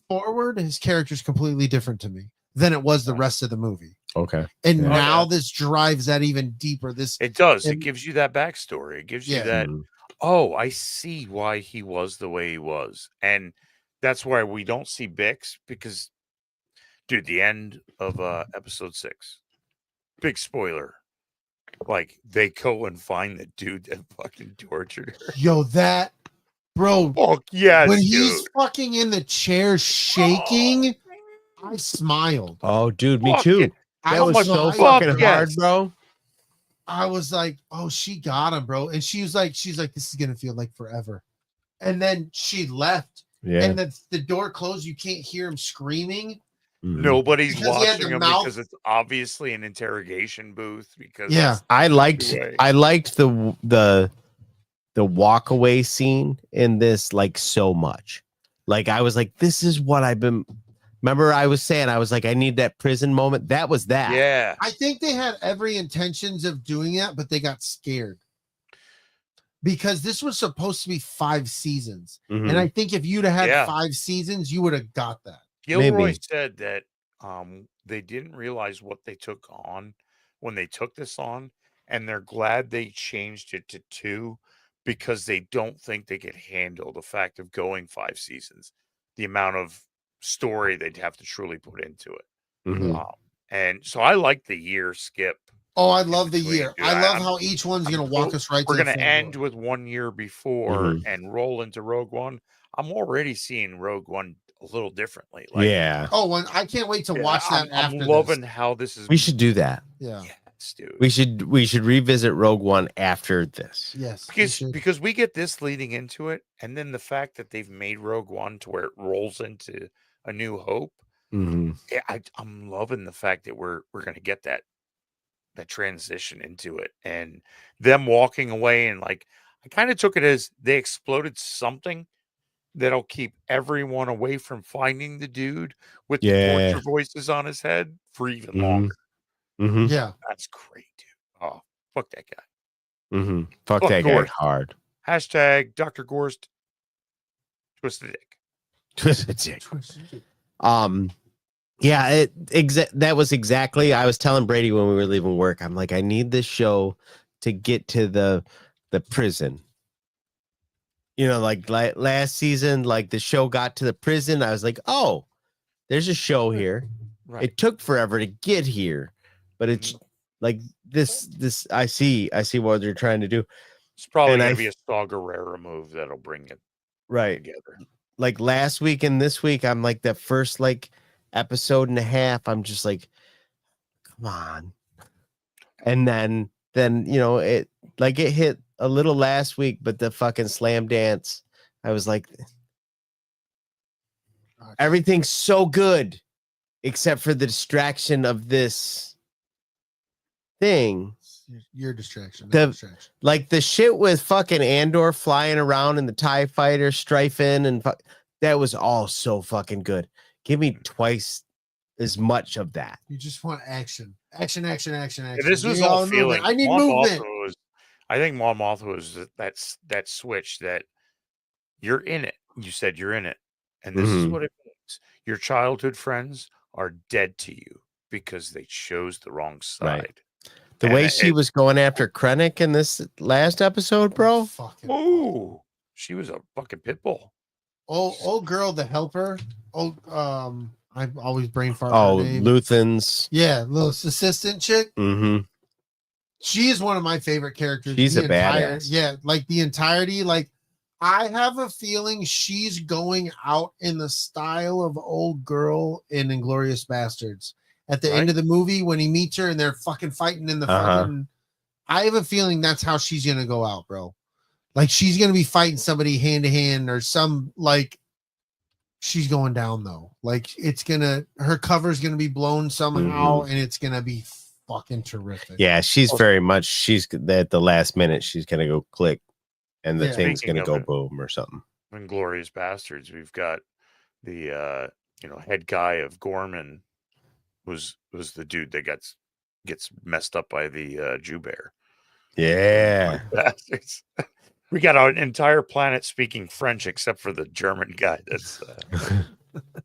forward, his character is completely different to me than it was the rest of the movie.
Okay.
And now this drives that even deeper.
It does. It gives you that backstory. It gives you that, I see why he was the way he was. And that's why we don't see Bix, because, dude, the end of episode 6, big spoiler. Like, they go and find the dude that fucking tortured her.
Yo, that... Bro,
yes,
when
dude.
he's fucking in the chair shaking, I smiled.
Oh, dude, me too. That was so fucking hard, bro.
I was like, oh, she got him, bro. And she's like, this is gonna feel like forever. And then she left.
Yeah.
And the door closed. You can't hear him screaming.
Nobody's watching him because it's obviously an interrogation booth. Because
I liked the walk away scene in this like so much. Like I was like, this is what I've been. Remember, I was saying, I was like, I need that prison moment. That was that.
Yeah.
I think they had every intentions of doing that, but they got scared because this was supposed to be 5 seasons. And I think if you'd have had 5 seasons, you would have got that.
Gilroy said that they didn't realize what they took on when they took this on, and they're glad they changed it to 2 because they don't think they could handle the fact of going 5 seasons, the amount of story they'd have to truly put into it. And so I like the year skip.
Oh, I love the year. Dude, I love how each one's going to walk us right.
We're going to end with 1 year before and roll into Rogue One. I'm already seeing Rogue One a little differently. Like,
Oh, I can't wait to watch that.
I'm loving how this is.
We should do that.
Yeah.
Dude.
We should revisit Rogue One after this.
Yes.
Because we get this leading into it, and then the fact that they've made Rogue One to where it rolls into A New Hope. I'm loving the fact that we're going to get that transition into it, and them walking away, and like I kind of took it as they exploded something that'll keep everyone away from finding the dude with the torture voices on his head for even longer.
Yeah,
that's great, dude. Oh, fuck that guy.
Fuck that
Gorst.
guy hard.
Hashtag Dr. Gorst. Twisted dick.
Twisted dick. Yeah, that was exactly. I was telling Brady when we were leaving work. I'm like, I need this show to get to the prison. You know, like last season, like the show got to the prison. I was like, oh, there's a show here. Right. It took forever to get here. But it's like this. I see what they're trying to do.
It's probably going to be a Saw Gerrera move that'll bring it together.
Like last week and this week, I'm like that first like episode and a half. I'm just like, come on. And then you know it hit a little last week, but the fucking slam dance. I was like, everything's so good, except for the distraction of this thing
your distraction.
Distraction. Like the shit with fucking Andor flying around in the TIE fighter, strafing, and that was all so fucking good. Give me twice as much of that.
You just want action. Action.
Yeah, this was all feeling.
I need movement.
I think Mon Mothma was that switch that you're in it. You said you're in it. And this is what it means. Your childhood friends are dead to you because they chose the wrong side.
Right. The way she was going after Krennic in this last episode, bro.
Ooh, she was a fucking pit bull.
Old girl, the helper. I've always brain fart.
Oh, Luthen's.
Yeah, little assistant chick. She is one of my favorite characters.
She's a badass.
Yeah, like the entirety. Like, I have a feeling she's going out in the style of old girl in Inglourious Bastards. At the end of the movie, when he meets her and they're fucking fighting in the fucking. I have a feeling that's how she's gonna go out, bro. Like, she's gonna be fighting somebody hand to hand or some like. She's going down though. Like, her cover's gonna be blown somehow, and it's gonna be fucking terrific.
Yeah, she's at the last minute. She's gonna go click, and the thing's gonna go boom or something.
Inglourious Bastards. We've got the head guy of Gorman was the dude that gets messed up by the Jew bear.
Yeah.
Bastards. We got an entire planet speaking French except for the German guy that's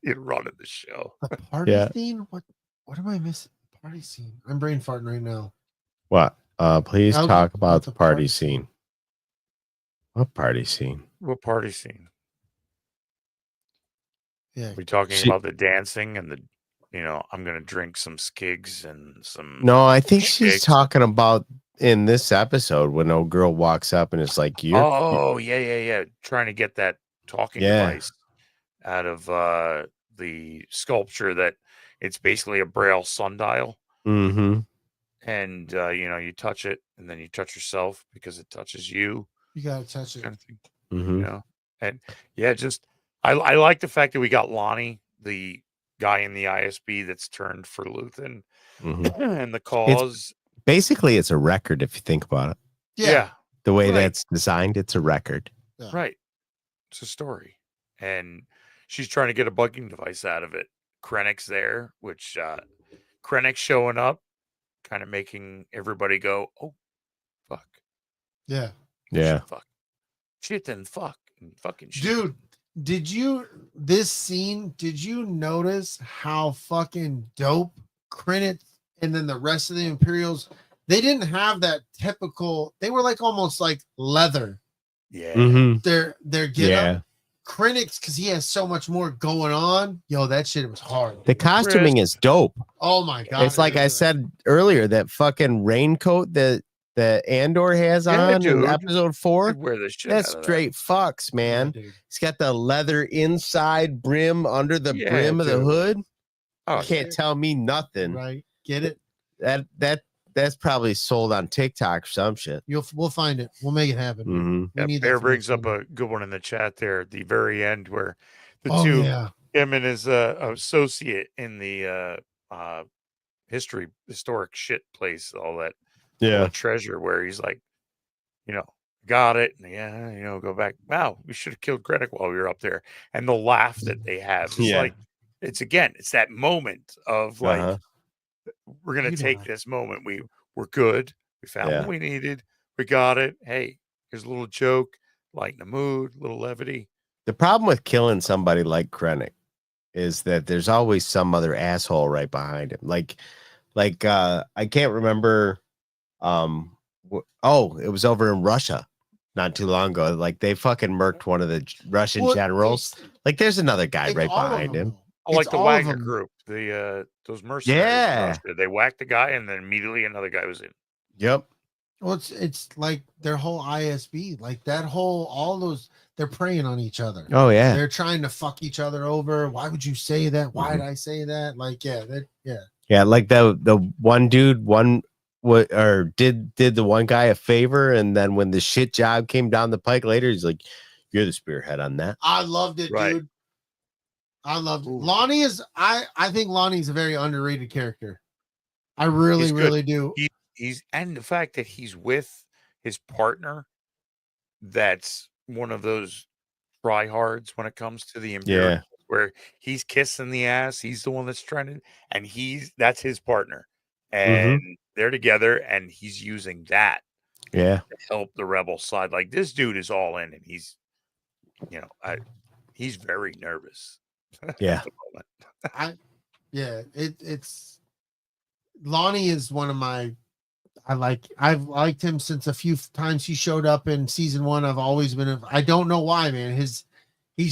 running the show.
The party scene? What am I missing? Party scene. I'm brain farting right now.
What? Please talk about the party scene. What party scene?
What party scene?
Yeah.
We talking about the dancing and the I'm gonna drink some skigs and some.
No, I think she's talking about in this episode when old girl walks up and it's like you.
Oh yeah. Trying to get that talking device out of the sculpture that it's basically a Braille sundial. And you touch it and then you touch yourself because it touches you.
You gotta touch it.
Kind of thing. And just I like the fact that we got Lonnie, the guy in the ISB that's turned for Luthen and the cause.
Basically, it's a record if you think about it.
Yeah.
The way that's designed, it's a record.
Yeah.
Right. It's a story. And she's trying to get a bugging device out of it. Krennic's there, which Krennic showing up, kind of making everybody go, oh, fuck.
Yeah.
Yeah.
Shit and fuck. And fucking shit.
Dude, did you notice how fucking dope Krennic and then the rest of the Imperials, they didn't have that typical, they were like almost like leather.
Yeah.
Their get up. Krennic's, because he has so much more going on. Yo, that shit was hard.
The costuming is dope.
Oh my god.
It's like I said earlier, that fucking raincoat that Andor has on in episode 4. That's straight fucks, man. He's got the leather inside brim under the brim of the hood. Oh, you can't tell me nothing.
Right. Get it?
That's probably sold on TikTok or some shit.
We'll find it. We'll make it happen.
Bear brings up a good one in the chat there at the very end where the him and his associate in the historic shit place, all that treasure, where he's like, got it, and go back. Wow, we should have killed Krennic while we were up there. And the laugh that they have is like, it's that moment of like, we're gonna take this moment. We're good. We found what we needed. We got it. Hey, here's a little joke, lighten the mood, little levity.
The problem with killing somebody like Krennic is that there's always some other asshole right behind him. Like I can't remember. It was over in Russia not too long ago. Like, they fucking murked one of the Russian generals. Like, there's another guy right behind him.
Oh, like the Wagner group, those mercenaries. They whacked the guy, and then immediately another guy was in.
Yep.
Well, it's like their whole ISB, like that whole, all those, they're preying on each other.
Oh yeah,
they're trying to fuck each other over. Why would you say that? Why did I say that? Like, yeah. Like
the one dude, did the one guy a favor, and then when the shit job came down the pike later, he's like, "You're the spearhead on that."
I loved it, dude. I loved it. Lonnie I think Lonnie's a very underrated character. I really do.
and the fact that he's with his partner, that's one of those tryhards when it comes to the Imperials, where he's kissing the ass, he's the one that's trending, and that's his partner, and they're together, and he's using that to help the rebel side. Like, this dude is all in, and he's, he's very nervous.
Yeah. It's Lonnie is one of my, I've liked him since a few times he showed up in season 1. I've always been, I don't know why, man. He's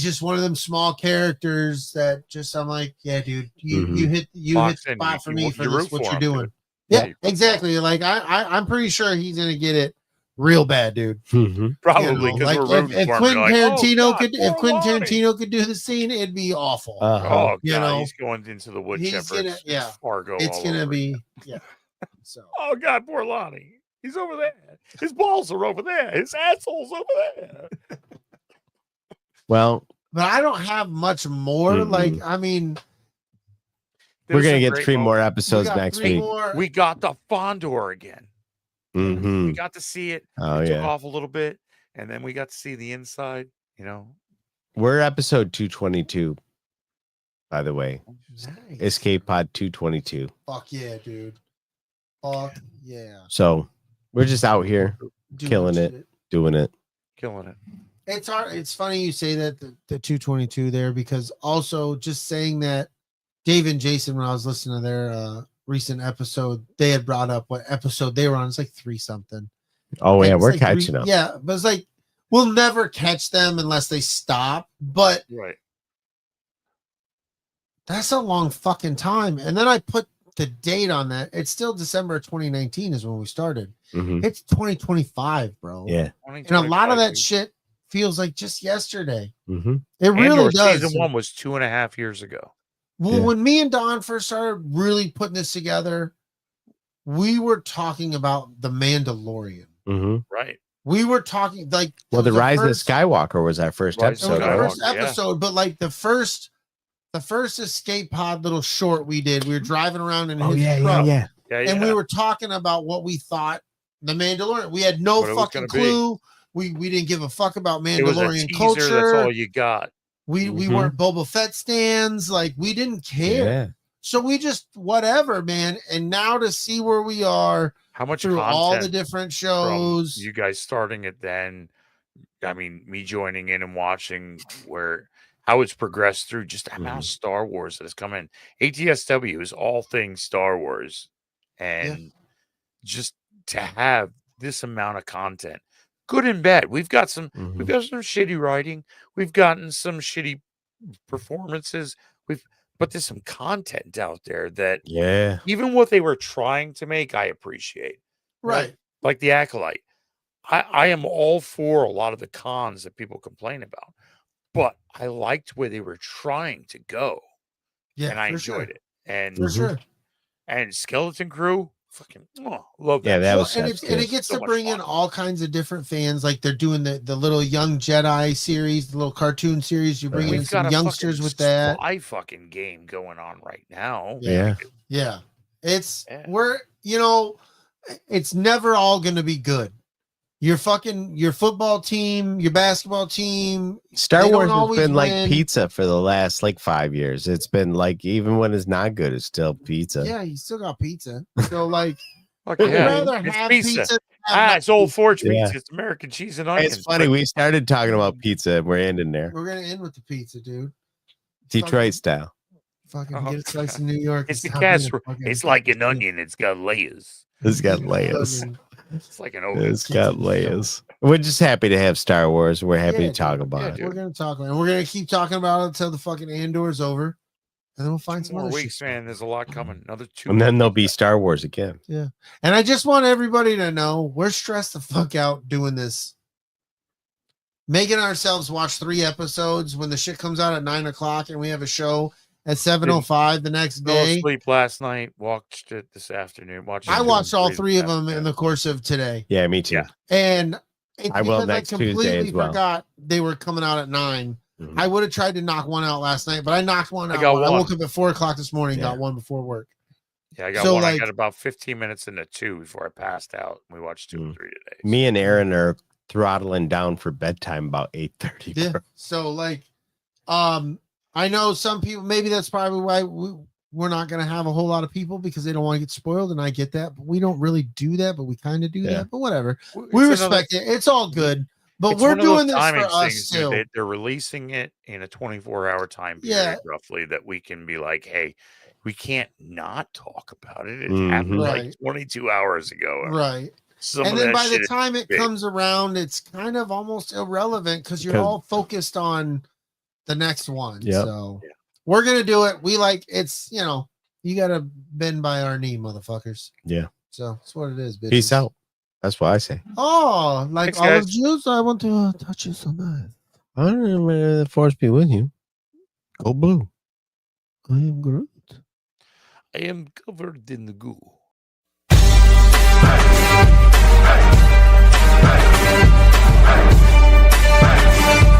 just one of them small characters that just, I'm like, yeah, dude, you hit the spot for me for this, what you're doing. Yeah, exactly. Like I'm pretty sure he's gonna get it real bad, dude.
Probably, because
if Quentin Tarantino could do the scene, it'd be awful.
He's going into the wood chipper. Fargo.
It's gonna be So.
Oh God, poor Lonnie. He's over there. His balls are over there. His asshole's over there.
Well,
but I don't have much more. Like, I mean,
we're gonna get 3 more episodes next week.
We got the Fondor again. We got to see it.
Oh,
took off a little bit, and then we got to see the inside.
We're episode 222, by the way.
Nice.
EscapePod 222.
Fuck yeah, dude. Fuck yeah.
So we're just out here killing it, doing it.
It's hard. It's funny you say that the 222 there, because also just saying that Dave and Jason, when I was listening to their recent episode, they had brought up what episode they were on. It's like 3 something.
Oh yeah, we're
like
catching up.
Yeah, but it's like we'll never catch them unless they stop. But that's a long fucking time. And then I put the date on that. It's still December 2019 is when we started. It's 2025, bro.
Yeah,
and a lot of that shit feels like just yesterday. It really does.
Season 1 was 2.5 years ago.
Well, when me and Don first started really putting this together, we were talking about the Mandalorian.
Right.
We were talking like
the Rise of Skywalker was our first episode.
But like the first EscapePod little short we did, we were driving around in his truck. And we were talking about what we thought the Mandalorian. We had no fucking clue. We didn't give a fuck about Mandalorian culture.
That's all you got.
We weren't Boba Fett stands. Like, we didn't care. So we just whatever, man. And now to see where we are,
how much
through all the different shows,
you guys starting it, then I mean, me joining in and watching how it's progressed through just the amount of Star Wars that has come in. ATSW is all things Star Wars, and just to have this amount of content, good and bad. We've got some shitty writing. We've gotten some shitty performances. But there's some content out there that even what they were trying to make, I appreciate.
Right.
Like the Acolyte. I am all for a lot of the cons that people complain about, but I liked where they were trying to go. Yeah. And I enjoyed it. And
for sure.
And Skeleton Crew. Fucking love that.
Yeah, that was
and it gets to bring in all kinds of different fans. Like they're doing the little Young Jedi series, the little cartoon series. You're bringing in some youngsters with that.
Spy fucking game going on right now.
Yeah. It's it's never all going to be good. Your football team, your basketball team.
Star Wars has been like pizza for the last 5 years. It's been like, even when it's not good, it's still pizza.
Yeah, you still got pizza. So like,
I'd rather have pizza. It's Old Forge pizza. It's American cheese and onions.
It's funny. We started talking about pizza and we're ending there.
We're gonna end with the pizza, dude.
Detroit style.
Fucking get a slice in New York.
It's the casserole. It's like an onion. It's got layers.
It's got layers.
It's like an oven.
It's got layers. We're just happy to have Star Wars. We're happy to talk about it.
We're gonna talk about it. We're gonna keep talking about it until the fucking ANDOR is over, and then we'll find some
more
other
weeks, man. There's a lot coming. Another 2.
And then there'll be Star Wars again.
Yeah. And I just want everybody to know we're stressed the fuck out doing this, making ourselves watch 3 episodes when the shit comes out at 9:00 and we have a show at 7:05 the next day.
Fell asleep last night. Watched it this afternoon.
I watched all 3 of them in the course of today.
Yeah, me too.
Yeah. And
I will next Tuesday as well.
Forgot they were coming out at 9. I would have tried to knock one out last night, but I knocked one out.
I
woke up at 4:00 this morning. Got one before work.
Yeah, I got
So,
one.
like,
I got about 15 minutes into 2 before I passed out. We watched 2 and 3 today.
Me and Aaron are throttling down for bedtime about 8:30.
Yeah. So, like, I know some people, maybe that's probably why we're not going to have a whole lot of people because they don't want to get spoiled. And I get that, but we don't really do that, but we kind of do that. But whatever. We respect it. It's all good. But we're doing this for us too.
They're releasing it in a 24-hour time period, roughly, that we can be like, hey, we can't not talk about it. It happened like 22 hours ago.
Right. And then by the time it comes around, it's kind of almost irrelevant because you're all focused on the next one. So we're going to do it. We like it's, you know, you got to bend by our knee, motherfuckers.
Yeah.
So that's what it is. Bitches.
Peace out. That's what I say.
Oh, like
Thanks,
olive juice. I want to touch you so nice.
I don't know. The force be with you. Go blue.
I am Groot.
I am covered in the goo.
Hey, hey, hey, hey.